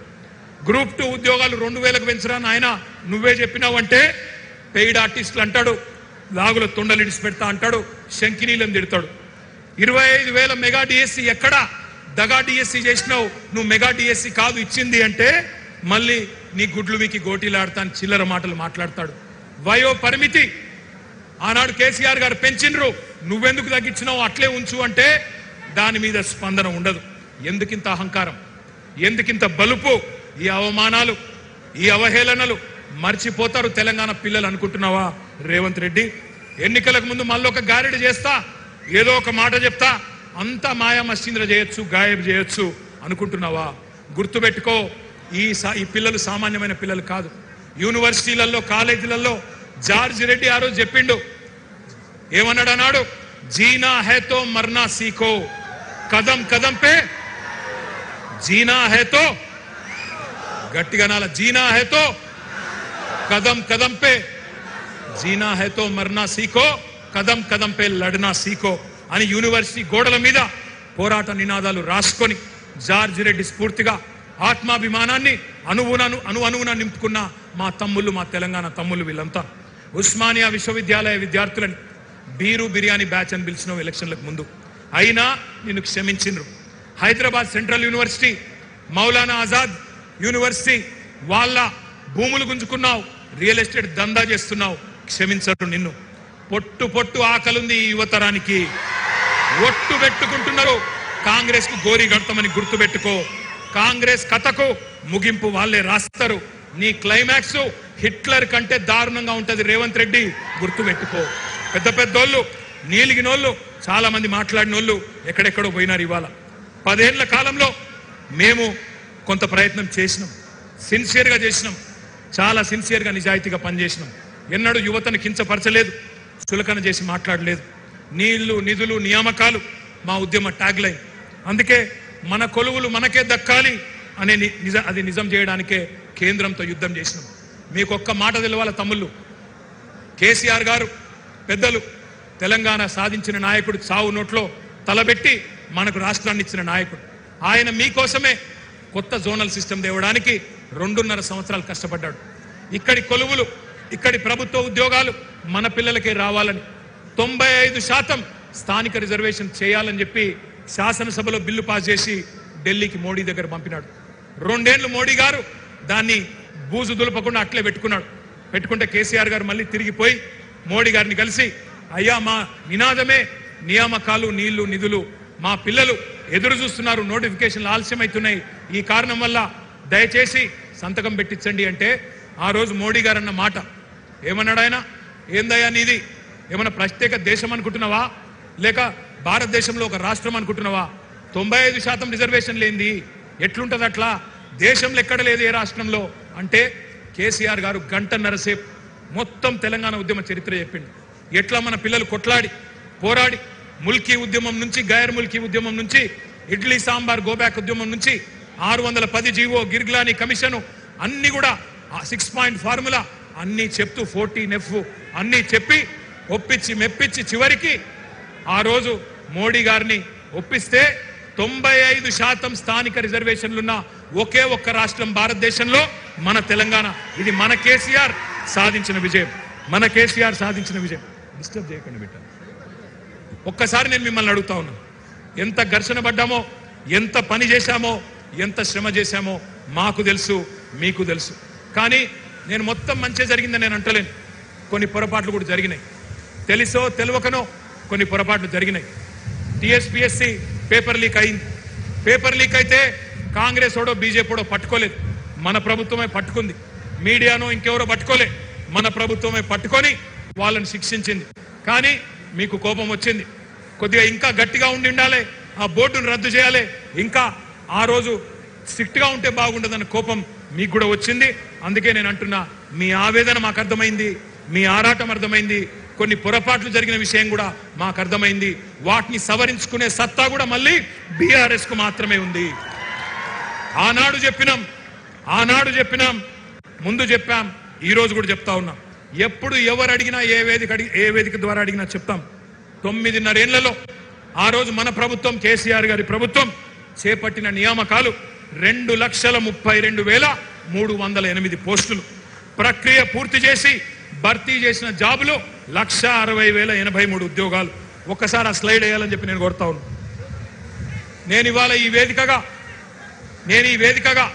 గ్రూప్ 2 ఉద్యోగాలు 2,000కు పెంచరా నాయన, నువ్వే చెప్పినావంటే పెయిడ్ ఆర్టిస్టులు అంటాడు, లాగుల తొండలు ఇడిచి పెడతా అంటాడు, శంకినీలను తిడతాడు. 25,000 మెగా డిఎస్సి ఎక్కడా? దగా డిఎస్సి చేసినావు నువ్వు, మెగా డిఎస్సి కాదు ఇచ్చింది అంటే మళ్ళీ నీ గుడ్లు వీకి గోటీలాడతాను చిల్లర మాటలు మాట్లాడతాడు. వయో పరిమితి ఆనాడు కేసీఆర్ గారు పెంచిండ్రు, నువ్వెందుకు తగ్గించినావు, అట్లే ఉంచు అంటే దాని మీద స్పందన ఉండదు. ఎందుకింత అహంకారం, ఎందుకింత బలుపు? ఈ అవమానాలు, ఈ అవహేళనలు మర్చిపోతారు తెలంగాణ పిల్లలు అనుకుంటున్నావా రేవంత్ రెడ్డి? ఎన్నికలకు ముందు మళ్ళీ ఒక గారెడి చేస్తా, ఏదో ఒక మాట చెప్తా, అంతా మాయా మస్తీంద్ర చేయొచ్చు, గాయబ్ చేయొచ్చు అనుకుంటున్నావా? గుర్తుపెట్టుకో, ఈ పిల్లలు సామాన్యమైన పిల్లలు కాదు. యూనివర్సిటీలలో, కాలేజీలలో జార్జ్ రెడ్డి ఆ రోజు చెప్పిండు, ఏమన్నాడు అన్నాడు, జీనా హేతో మర్నా సీఖో, కదం కదం పే జీనా హేతో, గట్టిగా నాల, జీనా హేతో కదం కదం పే, జీనా హేతో మర్నా సీఖో, కదం కదం పే లడ్నా సీఖో అని యూనివర్సిటీ గోడల మీద పోరాట నినాదాలు రాసుకొని జార్జ్ రెడ్డి స్ఫూర్తిగా ఆత్మాభిమానాన్ని అణువున నింపుకున్న మా తమ్ముళ్ళు, మా తెలంగాణ తమ్ముళ్ళు వీళ్ళంతా. ఉస్మానియా విశ్వవిద్యాలయ విద్యార్థులని బీరు బిర్యానీ బ్యాచ్ అని పిలిచినావు ఎలక్షన్లకు ముందు, అయినా నిన్ను క్షమించిండ్రు. Hyderabad central university, Maulana Azad university వాళ్ళ భూములు గుంజుకున్నావు, రియల్ ఎస్టేట్ దందా చేస్తున్నావు, క్షమించరు నిన్ను. పొట్టు పొట్టు ఆకలుంది ఈ యువతరానికి, ఒట్టు పెట్టుకుంటున్నారు కాంగ్రెస్ కు గోరి గడతామని గుర్తుపెట్టుకో. కాంగ్రెస్ కథకు ముగింపు వాళ్ళే రాస్తారు. నీ క్లైమాక్స్ హిట్లర్ కంటే దారుణంగా ఉంటది రేవంత్ రెడ్డి, గుర్తుపెట్టుకో. పెద్ద పెద్దోళ్ళు, నీలిగినోళ్ళు, చాలా మంది మాట్లాడినోళ్ళు ఎక్కడెక్కడో పోయినారు. ఇవాళ 10 ఏళ్ల కాలంలో మేము కొంత ప్రయత్నం చేసినాం, సిన్సియర్గా చేసినాం, చాలా సిన్సియర్గా నిజాయితీగా పనిచేసినాం. ఎన్నడూ యువతను కించపరచలేదు, చులకన చేసి మాట్లాడలేదు. నీళ్లు, నిధులు, నియామకాలు మా ఉద్యమ ట్యాగ్ లైన్. అందుకే మన కొలువులు మనకే దక్కాలి అనే అది నిజం చేయడానికే కేంద్రంతో యుద్ధం చేసినాం. మీకు ఒక్క మాట తెలవాల తమ్ముళ్ళు, కేసీఆర్ గారు పెద్దలు తెలంగాణ సాధించిన నాయకుడు, చావు నోట్లో తలబెట్టి మనకు రాష్ట్రాన్ని ఇచ్చిన నాయకుడు. ఆయన మీకోసమే కొత్త జోనల్ సిస్టమ్ తేవడానికి 2.5 సంవత్సరాలు కష్టపడ్డాడు. ఇక్కడి కొలువులు, ఇక్కడి ప్రభుత్వ ఉద్యోగాలు మన పిల్లలకే రావాలని 95% స్థానిక రిజర్వేషన్ చేయాలని చెప్పి శాసనసభలో బిల్లు పాస్ చేసి ఢిల్లీకి మోడీ దగ్గర పంపినాడు. 2 ఏళ్లు మోడీ గారు దాన్ని బూజు దులపకుండా అట్లే పెట్టుకున్నాడు. పెట్టుకుంటే కేసీఆర్ గారు మళ్ళీ తిరిగిపోయి మోడీ గారిని కలిసి, అయ్యా మా నినాదమే నియామకాలు, నీళ్లు, నిధులు, మా పిల్లలు ఎదురు చూస్తున్నారు, నోటిఫికేషన్లు ఆలస్యమవుతున్నాయి, ఈ కారణం వల్ల దయచేసి సంతకం పెట్టించండి అంటే ఆ రోజు మోడీ గారు అన్న మాట ఏమన్నాడు ఆయన? ఏందయ్యా నీది ఏమన్నా ప్రత్యేక దేశం అనుకుంటున్నావా, లేక భారతదేశంలో ఒక రాష్ట్రం అనుకుంటున్నావా? 95% రిజర్వేషన్ లేనిది ఎట్లుంటది అట్లా? దేశంలో ఎక్కడ లేదు ఏ రాష్ట్రంలో అంటే కేసీఆర్ గారు గంటన్నరసేపు మొత్తం తెలంగాణ ఉద్యమ చరిత్ర చెప్పిండు. ఎట్లా మన పిల్లలు కొట్లాడి పోరాడి ముల్కీ ఉద్యమం నుంచి, గైర్ ముల్కీ ఉద్యమం నుంచి, ఇడ్లీ సాంబార్ గోబ్యాక్ ఉద్యమం నుంచి 610 జీవో, గిర్గ్లాని కమిషను అన్ని కూడా 6 పాయింట్ ఫార్ములా అన్ని చెప్తూ 14F అన్ని చెప్పి ఒప్పించి మెప్పించి చివరికి ఆ రోజు మోడీ గారిని ఒప్పిస్తే 95% స్థానిక రిజర్వేషన్లున్న ఒకే ఒక్క రాష్ట్రం భారతదేశంలో మన తెలంగాణ. ఇది మన కేసీఆర్ సాధించిన విజయం, మన కేసీఆర్ సాధించిన విజయం. డిస్టర్బ్ చేయకుండా పెట్టాను. ఒక్కసారి నేను మిమ్మల్ని అడుగుతా ఉన్నాను, ఎంత ఘర్షణ పడ్డామో, ఎంత పని చేశామో, ఎంత శ్రమ చేశామో మాకు తెలుసు, మీకు తెలుసు. కానీ నేను మొత్తం మంచి జరిగిందని నేను అంటలేను. కొన్ని పొరపాట్లు కూడా జరిగినాయి, తెలుసో తెలియకనో కొన్ని పొరపాట్లు జరిగినాయి. టీఎస్పీఎస్సీ పేపర్ లీక్ అయింది. పేపర్ లీక్ అయితే కాంగ్రెస్ ఓడో బీజేపీడో పట్టుకోలేదు, మన ప్రభుత్వమే పట్టుకుంది. మీడియానో ఇంకెవరో పట్టుకోలే, మన ప్రభుత్వమే పట్టుకొని వాళ్ళని శిక్షించింది. కానీ మీకు కోపం వచ్చింది, కొద్దిగా ఇంకా గట్టిగా ఉండాలి, ఆ బోర్డును రద్దు చేయాలి, ఇంకా ఆ రోజు స్ట్రిక్ట్గా ఉంటే బాగుండదన్న కోపం మీకు కూడా వచ్చింది. అందుకే నేను అంటున్నా, మీ ఆవేదన మాకు అర్థమైంది, మీ ఆరాటం అర్థమైంది, కొన్ని పొరపాట్లు జరిగిన విషయం కూడా మాకు అర్థమైంది. వాటిని సవరించుకునే సత్తా కూడా మళ్ళీ బీఆర్ఎస్ కు మాత్రమే ఉంది. ఆనాడు చెప్పినాం, ముందు చెప్పాం, ఈ రోజు కూడా చెప్తా ఉన్నాం. ఎప్పుడు ఎవరు అడిగినా, ఏ వేదిక ద్వారా అడిగినా చెప్తాం. 9.5 ఏళ్లలో ఆ రోజు మన ప్రభుత్వం, కేసీఆర్ గారి ప్రభుత్వం చేపట్టిన నియామకాలు 2,32,308 పోస్టులు. ప్రక్రియ పూర్తి చేసి భర్తీ చేసిన జాబులు 1,60,083 ఉద్యోగాలు. ఒక్కసారి ఆ స్లైడ్ వేయాలని చెప్పి నేను కోరుతా ఉన్నాను. నేను ఇవాళ ఈ వేదికగా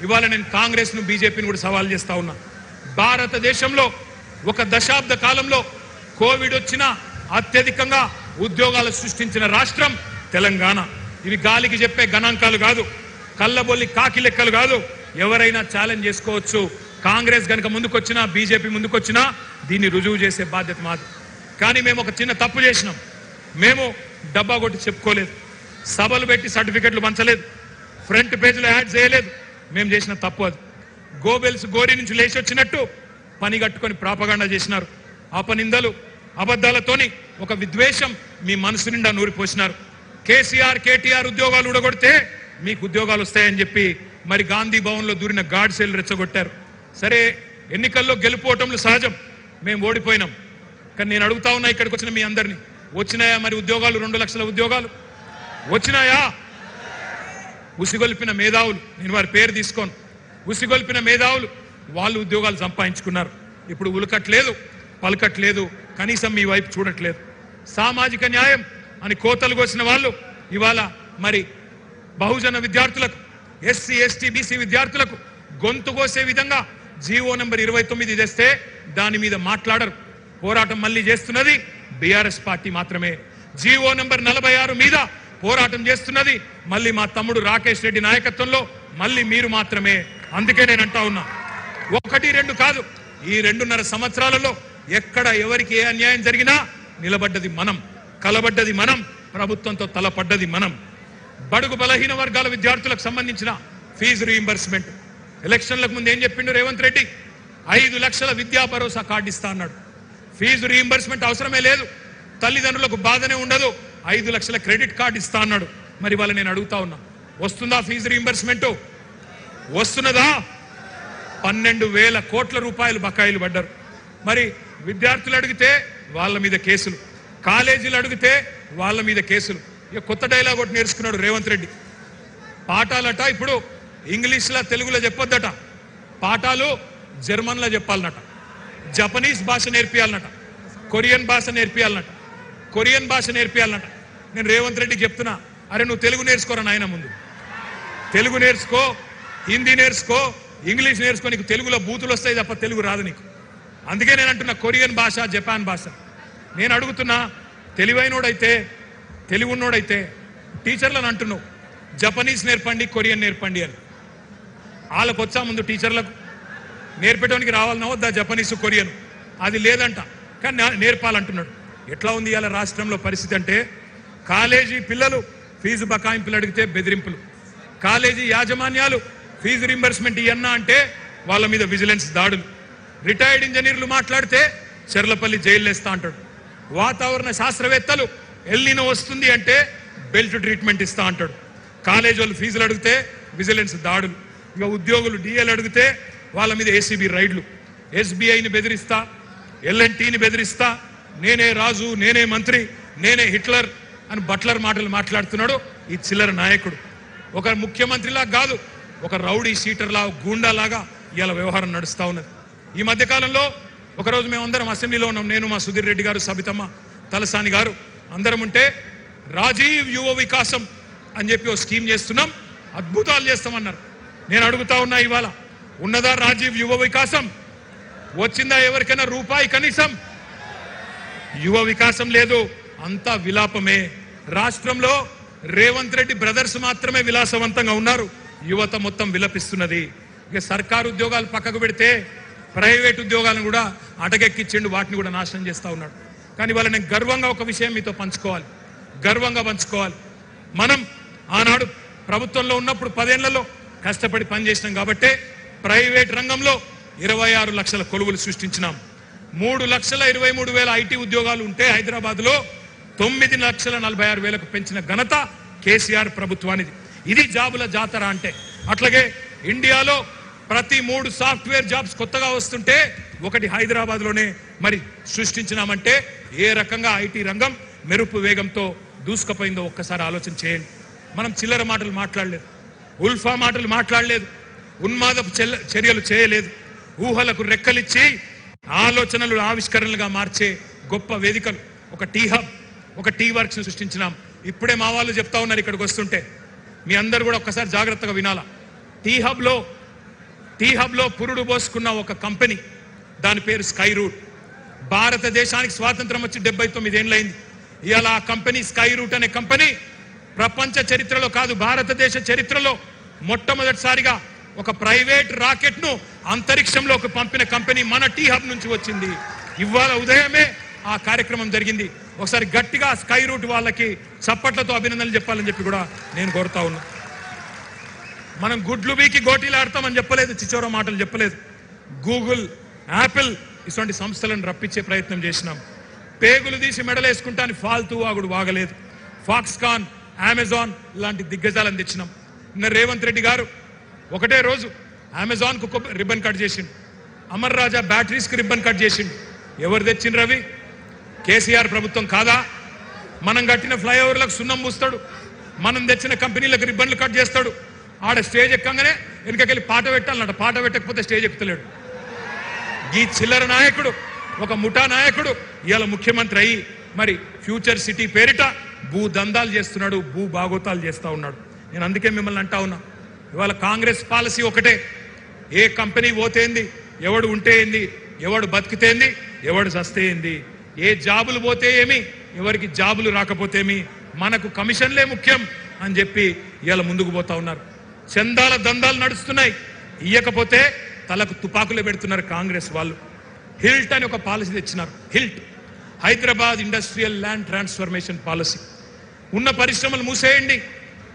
ఇవాళ నేను కాంగ్రెస్ ను, బీజేపీని కూడా సవాల్ చేస్తా ఉన్నా. భారతదేశంలో ఒక దశాబ్ద కాలంలో కోవిడ్ వచ్చినా అత్యధికంగా ఉద్యోగాలు సృష్టించిన రాష్ట్రం తెలంగాణ. ఇవి గాలికి చెప్పే గణాంకాలు కాదు, కళ్ళబొల్లి కాకి లెక్కలు కాదు. ఎవరైనా ఛాలెంజ్ చేసుకోవచ్చు. కాంగ్రెస్ గనక ముందుకొచ్చినా, బీజేపీ ముందుకొచ్చినా దీన్ని రుజువు చేసే బాధ్యత మాది. కానీ మేము ఒక చిన్న తప్పు చేసినాం. మేము డబ్బా కొట్టి చెప్పుకోలేదు, సభలు పెట్టి సర్టిఫికెట్లు పంచలేదు, ఫ్రంట్ పేజీలో యాడ్ చేయలేదు. మేము చేసిన తప్పు అది. గోబెల్స్ గోరి నుంచి లేచి వచ్చినట్టు పని కట్టుకొని ప్రాపగాండా చేసినారు. అపనిందలు, అబద్ధాలతోని ఒక విద్వేషం మీ మనసు నిండా నూరిపోసినారు. కేసీఆర్, కేటీఆర్ ఉద్యోగాలు ఊడగొడితే మీకు ఉద్యోగాలు వస్తాయని చెప్పి మరి గాంధీ భవన్ లో దూరిన గాడ్సేలు రెచ్చగొట్టారు. సరే, ఎన్నికల్లో గెలుపోవటంలో సహజం, మేము ఓడిపోయినాం. కానీ నేను అడుగుతా ఉన్నా, ఇక్కడికి వచ్చిన మీ అందరినీ, వచ్చినాయా మరి ఉద్యోగాలు? 2 లక్షల ఉద్యోగాలు వచ్చినాయా? ఉసిగొల్పిన మేధావులు, నేను వారి పేరు తీసుకోను, ఉసిగొల్పిన మేధావులు వాళ్ళు ఉద్యోగాలు సంపాదించుకున్నారు. ఇప్పుడు ఉలకట్లేదు, పలకట్లేదు, కనీసం మీ వైపు చూడట్లేదు. సామాజిక న్యాయం అని కోతలు కోసిన వాళ్ళు ఇవాళ మరి బహుజన విద్యార్థులకు, ఎస్సీ, ఎస్టీ, బీసీ విద్యార్థులకు గొంతు కోసే విధంగా జీవో నంబర్ 29 తెస్తే దాని మీద మాట్లాడరు. పోరాటం మళ్ళీ చేస్తున్నది బీఆర్ఎస్ పార్టీ మాత్రమే. జీవో నంబర్ 46 మీద పోరాటం చేస్తున్నది మళ్ళీ మా తమ్ముడు రాకేష్ రెడ్డి నాయకత్వంలో మళ్ళీ మీరు మాత్రమే. అందుకే నేను అంటా ఉన్నా, 1, 2 కాదు, ఈ 2.5 సంవత్సరాలలో ఎక్కడ ఎవరికి ఏ అన్యాయం జరిగినా నిలబడ్డది మనం, కలబడ్డది మనం, ప్రభుత్వంతో తలపడ్డది మనం. బడుగు బలహీన వర్గాల విద్యార్థులకు సంబంధించిన ఫీజు రీయింబర్స్మెంట్, ఎలక్షన్లకు ముందు ఏం చెప్పిండు రేవంత్ రెడ్డి? 5 లక్షల విద్యా భరోసా కార్డు ఇస్తా అన్నాడు. ఫీజు రీయింబర్స్మెంట్ అవసరమే లేదు, తల్లిదండ్రులకు బాధనే ఉండదు, 5 లక్షల క్రెడిట్ కార్డు ఇస్తా అన్నాడు. మరి వాళ్ళ నేను అడుగుతా ఉన్నా, వస్తుందా ఫీజు రీయింబర్స్మెంట్? వస్తున్నదా? 12,000 కోట్ల రూపాయలు బకాయిలు పడ్డారు. మరి విద్యార్థులు అడిగితే వాళ్ళ మీద కేసులు, కాలేజీలు అడిగితే వాళ్ళ మీద కేసులు. ఇక కొత్త డైలాగ్ ఒకటి నేర్చుకున్నాడు రేవంత్ రెడ్డి. పాఠాలట ఇప్పుడు ఇంగ్లీష్లో, తెలుగులో చెప్పొద్దట, పాఠాలు జర్మన్లో చెప్పాలన్నట, జపనీస్ భాష నేర్పియాలన్నట, కొరియన్ భాష నేర్పియాలన్నట, కొరియన్ భాష నేర్పియాలన్నట. నేను రేవంత్ రెడ్డికి చెప్తున్నా, అరే నువ్వు తెలుగు నేర్చుకోరా నాయన, ముందు తెలుగు నేర్చుకో, హిందీ నేర్చుకో, ఇంగ్లీష్ నేర్చుకో. నీకు తెలుగులో బూతులు వస్తాయి తప్ప తెలుగు రాదు నీకు. అందుకే నేను అంటున్నా కొరియన్ భాష, జపాన్ భాష. నేను అడుగుతున్నా, తెలివైనోడైతే తెలివున్నోడైతే టీచర్లను అంటున్నావు జపనీస్ నేర్పండి, కొరియన్ నేర్పండి అని. వాళ్ళకు వచ్చా ముందు టీచర్లకు నేర్పేటానికి రావాలన్నా వద్దా జపనీసు, కొరియన్? అది లేదంట, కానీ నేర్పాలంటున్నాడు. ఎట్లా ఉంది ఇవాళ రాష్ట్రంలో పరిస్థితి అంటే, కాలేజీ పిల్లలు ఫీజు బకాయింపులు అడిగితే బెదిరింపులు, కాలేజీ యాజమాన్యాలు ఫీజు రింబర్స్మెంట్ ఇవన్నా అంటే వాళ్ళ మీద విజిలెన్స్ దాడులు, రిటైర్డ్ ఇంజనీర్లు మాట్లాడితే చెర్లపల్లి జైలు వేస్తా అంటాడు, వాతావరణ శాస్త్రవేత్తలు ఎల్నినో వస్తుంది అంటే బెల్ట్ ట్రీట్మెంట్ ఇస్తా అంటాడు, కాలేజ్ వాళ్ళు ఫీజులు అడిగితే విజిలెన్స్ దాడులు, ఇక ఉద్యోగులు డిఎల్ అడిగితే వాళ్ళ మీద ఏసీబీ రైడ్లు, ఎస్బీఐని బెదిరిస్తా, ఎల్ఎన్టీని బెదిరిస్తా, నేనే రాజు, నేనే మంత్రి, నేనే హిట్లర్ అని బట్లర్ మాటలు మాట్లాడుతున్నాడు ఈ చిల్లర నాయకుడు. ఒక ముఖ్యమంత్రిలా కాదు, ఒక రౌడీ షీటర్లా, గూండాలాగా ఇవాళ వ్యవహారం నడుస్తూ ఉన్నది. ఈ మధ్యకాలంలో ఒకరోజు మేమందరం అసెంబ్లీలో ఉన్నాం, నేను, మా సుధీర్ రెడ్డి గారు, సబితమ్మ, తలసాని గారు అందరం ఉంటే, రాజీవ్ యువ వికాసం అని చెప్పి ఓ స్కీమ్ చేస్తున్నాం, అద్భుతాలు చేస్తామన్నారు. నేను అడుగుతా ఉన్నా, ఇవాళ ఉన్నదా రాజీవ్ యువ వికాసం? వచ్చిందా ఎవరికైనా రూపాయి కనీసం? యువ వికాసం లేదు, అంతా విలాపమే. రాష్ట్రంలో రేవంత్ రెడ్డి బ్రదర్స్ మాత్రమే విలాసవంతంగా ఉన్నారు, యువత మొత్తం విలపిస్తున్నది. ఇక సర్కారు ఉద్యోగాలు పక్కకు పెడితే ప్రైవేట్ ఉద్యోగాలను కూడా అటకెక్కించిండు, వాటిని కూడా నాశనం చేస్తూ ఉన్నాడు. కానీ వాళ్ళ నేను గర్వంగా ఒక విషయం మీతో పంచుకోవాలి, గర్వంగా పంచుకోవాలి. మనం ఆనాడు ప్రభుత్వంలో ఉన్నప్పుడు 10 ఏళ్లలో కష్టపడి పనిచేసినాం కాబట్టే ప్రైవేట్ రంగంలో 26 లక్షల కొలువులు సృష్టించినాం. 3,23,000 ఐటీ ఉద్యోగాలు ఉంటే హైదరాబాద్లో 9,46,000 పెంచిన ఘనత కేసీఆర్ ప్రభుత్వానిది. ఇది జాబుల జాతర అంటే. అట్లాగే ఇండియాలో ప్రతి 3 సాఫ్ట్వేర్ జాబ్స్ కొత్తగా వస్తుంటే ఒకటి హైదరాబాద్లోనే మరి సృష్టించినామంటే ఏ రకంగా ఐటీ రంగం మెరుపు వేగంతో దూసుకుపోయిందో ఒక్కసారి ఆలోచన చేయండి. మనం చిల్లర మాటలు మాట్లాడలేదు, ఉల్ఫా మాటలు మాట్లాడలేదు, ఉన్మాదపు చర్యలు చేయలేదు, ఊహలకు రెక్కలిచ్చి ఆలోచనలు ఆవిష్కరణలుగా మార్చే గొప్ప వేదికలు, ఒక టీ హబ్, ఒక టీ వర్క్స్ సృష్టించినాం. ఇప్పుడే మా వాళ్ళు చెప్తా ఉన్నారు ఇక్కడికి వస్తుంటే, మీ అందరు కూడా ఒక్కసారి జాగ్రత్తగా వినాలా. టీ హబ్లో పురుడు పోసుకున్న ఒక కంపెనీ, దాని పేరు స్కై రూట్. భారతదేశానికి స్వాతంత్రం వచ్చి 79 ఏళ్ళైంది. ఇవాళ ఆ కంపెనీ స్కై రూట్ అనే కంపెనీ ప్రపంచ చరిత్రలో కాదు, భారతదేశ చరిత్రలో మొట్టమొదటిసారిగా ఒక ప్రైవేట్ రాకెట్ ను అంతరిక్షంలోకి పంపిన కంపెనీ మన టీ హబ్ నుంచి వచ్చింది. ఇవాళ ఉదయమే ఆ కార్యక్రమం జరిగింది. ఒకసారి గట్టిగా స్కై రూట్ వాళ్ళకి చప్పట్లతో అభినందనలు చెప్పాలని చెప్పి కూడా నేను కోరుతా ఉన్నా. మనం గుడ్లు బీకి గోటీలు ఆడతామని చెప్పలేదు, చిచోర మాటలు చెప్పలేదు. గూగుల్, యాపిల్ ఇటువంటి సంస్థలను రప్పించే ప్రయత్నం చేసినాం. పేగులు తీసి మెడలేసుకుంటాని ఫాల్తూ వాగుడు వాగలేదు. ఫాక్స్కాన్, అమెజాన్ లాంటి దిగ్గజాలను తెచ్చినాం. నిన్న రేవంత్ రెడ్డి గారు ఒకటే రోజు అమెజాన్ కు రిబ్బన్ కట్ చేసిండు, అమర్ రాజా బ్యాటరీస్ కి రిబ్బన్ కట్ చేసిండు. ఎవరు తెచ్చిండ్రు రవి? కేసీఆర్ ప్రభుత్వం కాదా? మనం కట్టిన ఫ్లైఓవర్లకు సున్నం పూస్తాడు, మనం తెచ్చిన కంపెనీలకు రిబ్బన్లు కట్ చేస్తాడు. ఆడ స్టేజ్ ఎక్కగానే వెనుకకెళ్ళి పాట పెట్టాలన్నట, పాట పెట్టకపోతే స్టేజ్ ఎక్కుతలేడు. ఈ చిల్లర నాయకుడు, ఒక ముఠా నాయకుడు ఇవాళ ముఖ్యమంత్రి అయ్యి మరి ఫ్యూచర్ సిటీ పేరిట భూ దందాలు చేస్తున్నాడు, భూ బాగోతాలు చేస్తూ ఉన్నాడు. నేను అందుకే మిమ్మల్ని అంటా ఉన్నా, ఇవాళ కాంగ్రెస్ పాలసీ ఒకటే, ఏ కంపెనీ పోతేంది, ఎవడు ఉంటే ఏంది, ఎవడు బతికితేంది, ఎవడు సస్తేంది, ఏ జాబులు పోతే ఏమి, ఎవరికి జాబులు రాకపోతేమి, మనకు కమిషన్లే ముఖ్యం అని చెప్పి ఇవాళ ముందుకు పోతా ఉన్నారు. చందాల దందాలు నడుస్తున్నాయి, ఇయ్యకపోతే తలకు తుపాకులు పెడుతున్నారు కాంగ్రెస్ వాళ్ళు. హిల్ట్ అని ఒక పాలసీ తెచ్చినారు, HILT, Hyderabad industrial land transformation policy. ఉన్న పరిశ్రమలు మూసేయండి,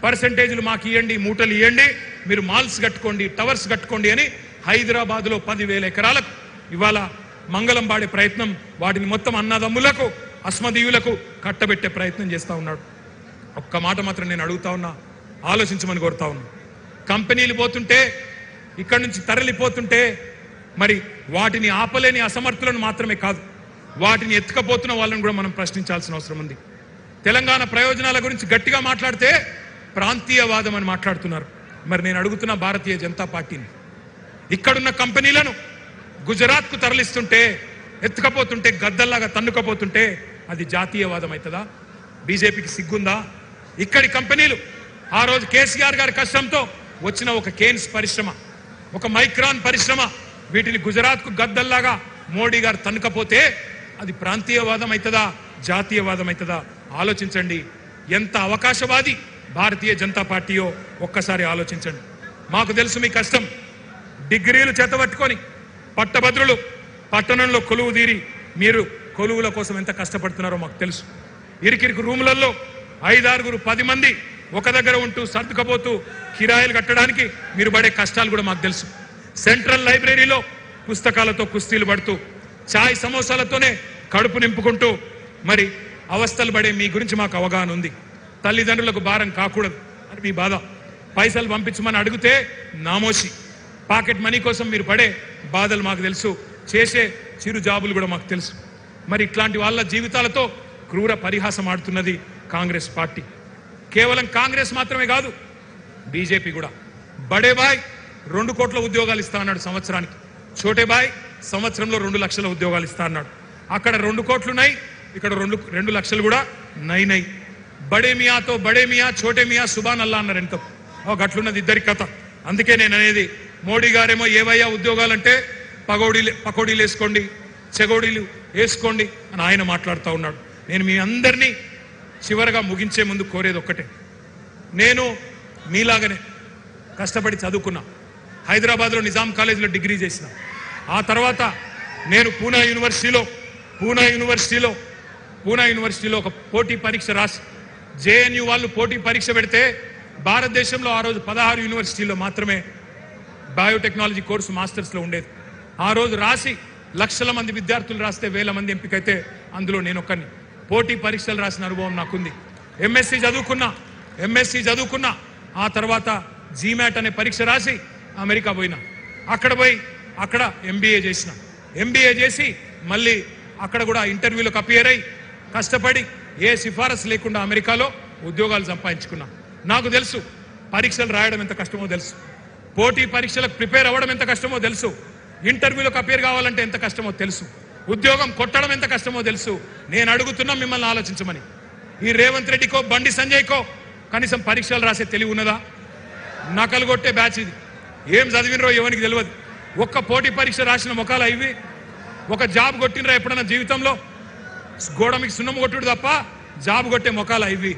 పర్సెంటేజ్లు మాకు ఇవ్వండి, మూటలు ఇవ్వండి, మీరు మాల్స్ కట్టుకోండి, టవర్స్ కట్టుకోండి అని హైదరాబాద్లో 10,000 ఎకరాలకు ఇవాళ మంగళం పాడే ప్రయత్నం, వాటిని మొత్తం అన్నదమ్ములకు, అస్మదీయులకు కట్టబెట్టే ప్రయత్నం చేస్తూ ఉన్నాడు. ఒక్క మాట మాత్రం నేను అడుగుతా ఉన్నా, ఆలోచించమని కోరుతా ఉన్నా. కంపెనీలు పోతుంటే, ఇక్కడి నుంచి తరలిపోతుంటే మరి వాటిని ఆపలేని అసమర్థులను మాత్రమే కాదు, వాటిని ఎత్తుకపోతున్న వాళ్ళని కూడా మనం ప్రశ్నించాల్సిన అవసరం ఉంది. తెలంగాణ ప్రయోజనాల గురించి గట్టిగా మాట్లాడితే ప్రాంతీయవాదం అని మాట్లాడుతున్నారు. మరి నేను అడుగుతున్న భారతీయ జనతా పార్టీని, ఇక్కడున్న కంపెనీలను గుజరాత్కు తరలిస్తుంటే, ఎత్తుకపోతుంటే, గద్దల్లాగా తన్నుకపోతుంటే అది జాతీయవాదం అవుతుందా? బీజేపీకి సిగ్గుందా? ఇక్కడి కంపెనీలు ఆ రోజు కేసీఆర్ గారి కష్టంతో వచ్చిన ఒక కేన్స్ పరిశ్రమ, ఒక మైక్రాన్ పరిశ్రమ, వీటిని గుజరాత్కు గద్దల్లాగా మోడీ గారు తన్నుకపోతే అది ప్రాంతీయవాదం అవుతుందా జాతీయవాదం అవుతుందా ఆలోచించండి. ఎంత అవకాశవాది భారతీయ జనతా పార్టీయో ఒక్కసారి ఆలోచించండి. మాకు తెలుసు మీ కష్టం. డిగ్రీలు చేతబట్టుకొని పట్టభద్రులు పట్టణంలో కొలువు తీరి మీరు కొలువుల కోసం ఎంత కష్టపడుతున్నారో మాకు తెలుసు. ఇరికిరికి రూములలో 5-6 10 మంది ఒక దగ్గర ఉంటూ సర్దుకపోతూ కిరాయిలు కట్టడానికి మీరు పడే కష్టాలు కూడా మాకు తెలుసు. సెంట్రల్ లైబ్రరీలో పుస్తకాలతో కుస్తీలు పడుతూ చాయ్ సమోసాలతోనే కడుపు నింపుకుంటూ మరి అవస్థలు పడే మీ గురించి మాకు అవగాహన ఉంది. తల్లిదండ్రులకు భారం కాకూడదు అని మీ బాధ. పైసలు పంపించమని అడిగితే నామోషి. పాకెట్ మనీ కోసం మీరు పడే బాధలు మాకు తెలుసు. చేసే చిరు జాబులు కూడా మాకు తెలుసు. మరి ఇట్లాంటి వాళ్ళ జీవితాలతో క్రూర పరిహాసం ఆడుతున్నది కాంగ్రెస్ పార్టీ. కేవలం కాంగ్రెస్ మాత్రమే కాదు, బీజేపీ కూడా. బడే బాయ్ 2 కోట్ల ఉద్యోగాలు ఇస్తా అన్నాడు సంవత్సరానికి. చోటే బాయ్ సంవత్సరంలో 2 లక్షల ఉద్యోగాలు ఇస్తా అన్నాడు. అక్కడ 2 కోట్లున్నాయి, ఇక్కడ 2 లక్షలు కూడా నై. బడే మియాతో బడే మియా చోటే మియా సుబాన్ అల్లా అన్నారు. ఎంతో గట్లున్నది ఇద్దరి కథ. అందుకే నేను అనేది, మోడీ గారేమో ఏవయ్యా ఉద్యోగాలంటే పకోడీలు వేసుకోండి, చెగోడీలు వేసుకోండి అని ఆయన మాట్లాడుతూ ఉన్నాడు. నేను మీ అందరినీ చివరగా ముగించే ముందు కోరేది ఒక్కటే. నేను మీలాగనే కష్టపడి చదువుకున్నా. హైదరాబాద్లో నిజాం కాలేజీలో డిగ్రీ చేసిన. ఆ తర్వాత నేను పూనా యూనివర్సిటీలో ఒక పోటీ పరీక్ష రాసి, జేఎన్యూ వాళ్ళు పోటీ పరీక్ష పెడితే భారతదేశంలో ఆ రోజు 16 యూనివర్సిటీల్లో మాత్రమే బయోటెక్నాలజీ కోర్సు మాస్టర్స్లో ఉండేది. ఆ రోజు రాసి లక్షల మంది విద్యార్థులు రాస్తే 1000 మంది ఎంపికైతే అందులో నేను ఒక్కరిని. పోటీ పరీక్షలు రాసిన అనుభవం నాకుంది. ఎంఎస్సి చదువుకున్నా. ఆ తర్వాత జీమాట్ అనే పరీక్ష రాసి అమెరికా పోయినా. అక్కడ ఎంబీఏ చేసి మళ్ళీ అక్కడ కూడా ఇంటర్వ్యూలకు అపియర్ అయ్యి కష్టపడి ఏ సిఫారసు లేకుండా అమెరికాలో ఉద్యోగాలు సంపాదించుకున్నా. నాకు తెలుసు పరీక్షలు రాయడం ఎంత కష్టమో తెలుసు, పోటీ పరీక్షలకు ప్రిపేర్ అవ్వడం ఎంత కష్టమో తెలుసు, ఇంటర్వ్యూలకు అపియర్ కావాలంటే ఎంత కష్టమో తెలుసు, ఉద్యోగం కొట్టడం ఎంత కష్టమో తెలుసు. నేను అడుగుతున్నా మిమ్మల్ని ఆలోచించమని. ఈ రేవంత్ రెడ్డికో బండి సంజయ్కో కనీసం పరీక్షలు రాసే తెలివి ఉన్నదా? నకలు కొట్టే బ్యాచ్ ఇది. ఏం చదివినరో ఎవరికి తెలియదు. ఒక్క పోటీ పరీక్ష రాసిన ముఖాలు ఇవి. ఒక జాబ్ కొట్టినరా ఎప్పుడన్నా జీవితంలో? గోడ మీకు సున్నం కొట్టుడు తప్ప జాబ్ కొట్టే ముఖాలు ఇవి.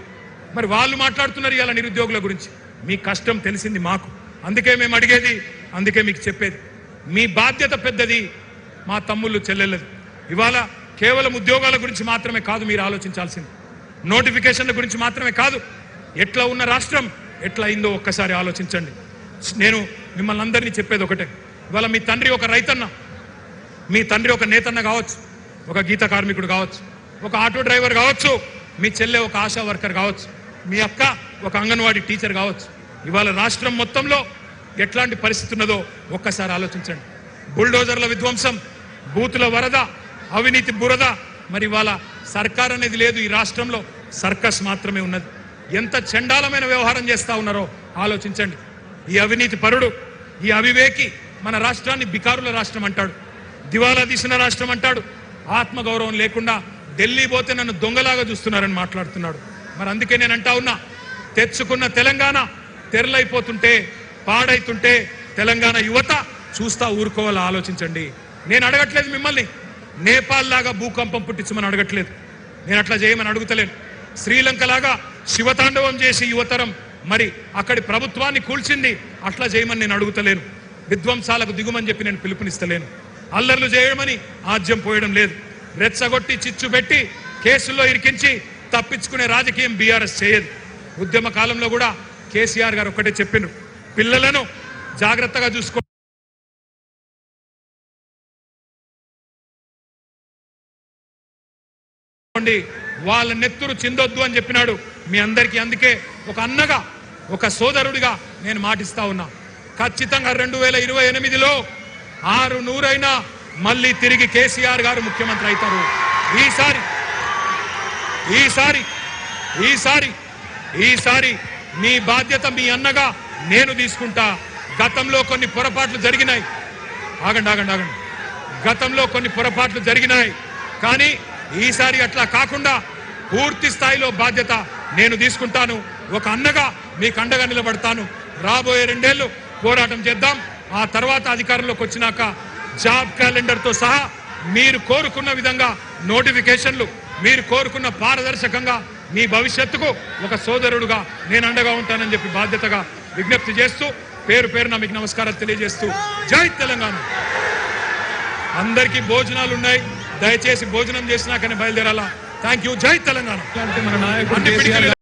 మరి వాళ్ళు మాట్లాడుతున్నారు ఇలా నిరుద్యోగుల గురించి. మీ కష్టం తెలిసింది మాకు. అందుకే మేము అడిగేది, అందుకే మీకు చెప్పేది. మీ బాధ్యత పెద్దది, మా తమ్ముళ్ళు చెల్లెళ్ళది. ఇవాళ కేవలం ఉద్యోగాల గురించి మాత్రమే కాదు మీరు ఆలోచించాల్సింది, నోటిఫికేషన్ల గురించి మాత్రమే కాదు. ఎట్లా ఉన్న రాష్ట్రం ఎట్లా అయిందో ఒక్కసారి ఆలోచించండి. నేను మిమ్మల్ని అందరినీ చెప్పేది ఒకటే. ఇవాళ మీ తండ్రి ఒక రైతన్న, మీ తండ్రి ఒక నేతన్న కావచ్చు, ఒక గీత కార్మికుడు కావచ్చు, ఒక ఆటో డ్రైవర్ కావచ్చు, మీ చెల్లె ఒక ఆశా వర్కర్ కావచ్చు, మీ అక్క ఒక అంగన్వాడీ టీచర్ కావచ్చు. ఇవాళ రాష్ట్రం మొత్తంలో ఎట్లాంటి పరిస్థితి ఉన్నదో ఒక్కసారి ఆలోచించండి. బుల్డోజర్ల విధ్వంసం, బూతుల వరద, అవినీతి బురద. మరి ఇవాళ సర్కార్ అనేది లేదు ఈ రాష్ట్రంలో, సర్కస్ మాత్రమే ఉన్నది. ఎంత చండాలమైన వ్యవహారం చేస్తా ఉన్నారో ఆలోచించండి. ఈ అవినీతి పరుడు, ఈ అవివేకి మన రాష్ట్రాన్ని బికారుల రాష్ట్రం అంటాడు, దివాలా తీసిన రాష్ట్రం అంటాడు. ఆత్మగౌరవం లేకుండా ఢిల్లీ పోతే నన్ను దొంగలాగా చూస్తున్నారని మాట్లాడుతున్నాడు. మరి అందుకే నేను అంటా ఉన్నా, తెచ్చుకున్న తెలంగాణ తెరలైపోతుంటే, పాడైతుంటే తెలంగాణ యువత చూస్తా ఊరుకోవాలా ఆలోచించండి. నేను అడగట్లేదు మిమ్మల్ని నేపాల్ లాగా భూకంపం పుట్టించమని అడగట్లేదు, నేను అట్లా చేయమని అడుగుతలేను. శ్రీలంక లాగా శివతాండవం చేసి యువతరం మరి అక్కడి ప్రభుత్వాన్ని కూల్చింది, అట్లా చేయమని నేను అడుగుతలేను. విధ్వంసాలకు దిగుమని చెప్పి నేను పిలుపునిస్తలేను. అల్లర్లు చేయమని ఆజ్యం పోయడం లేదు. రెచ్చగొట్టి చిచ్చు పెట్టి కేసుల్లో ఇరికించి తప్పించుకునే రాజకీయం బీఆర్ఎస్ చేయదు. ఉద్యమ కాలంలో కూడా కేసీఆర్ గారు ఒక్కటే చెప్పిండ్రు, పిల్లలను జాగ్రత్తగా చూసుకోండి, వాళ్ళ నెత్తురు చిందొద్దు అని చెప్పినాడు మీ అందరికీ. అందుకే ఒక అన్నగా, ఒక సోదరుడిగా నేను మాటిస్తా ఉన్నా, ఖచ్చితంగా 2028లో 600 మళ్ళీ తిరిగి కేసీఆర్ గారు ముఖ్యమంత్రి అవుతారు. ఈసారి మీ బాధ్యత మీ అన్నగా నేను తీసుకుంటా. గతంలో కొన్ని పొరపాట్లు జరిగినాయి, గతంలో కొన్ని పొరపాట్లు జరిగినాయి, కానీ ఈసారి అట్లా కాకుండా పూర్తి స్థాయిలో బాధ్యత నేను తీసుకుంటాను. ఒక అన్నగా మీకు అండగా నిలబడతాను. రాబోయే 2 ఏళ్లు పోరాటం చేద్దాం. ఆ తర్వాత అధికారంలోకి వచ్చినాక జాబ్ క్యాలెండర్తో సహా మీరు కోరుకున్న విధంగా నోటిఫికేషన్లు, మీరు కోరుకున్న పారదర్శకంగా మీ భవిష్యత్తుకు ఒక సోదరుడుగా నేను అండగా ఉంటానని చెప్పి బాధ్యతగా విజ్ఞప్తి చేస్తూ పేరు పేరున మీకు నమస్కారాలు తెలియజేస్తూ జై తెలంగాణ. అందరికీ భోజనాలు ఉన్నాయి, దయచేసి భోజనం చేసినాకనే బయలుదేరాలా. Thank you. జై తెలంగాణ.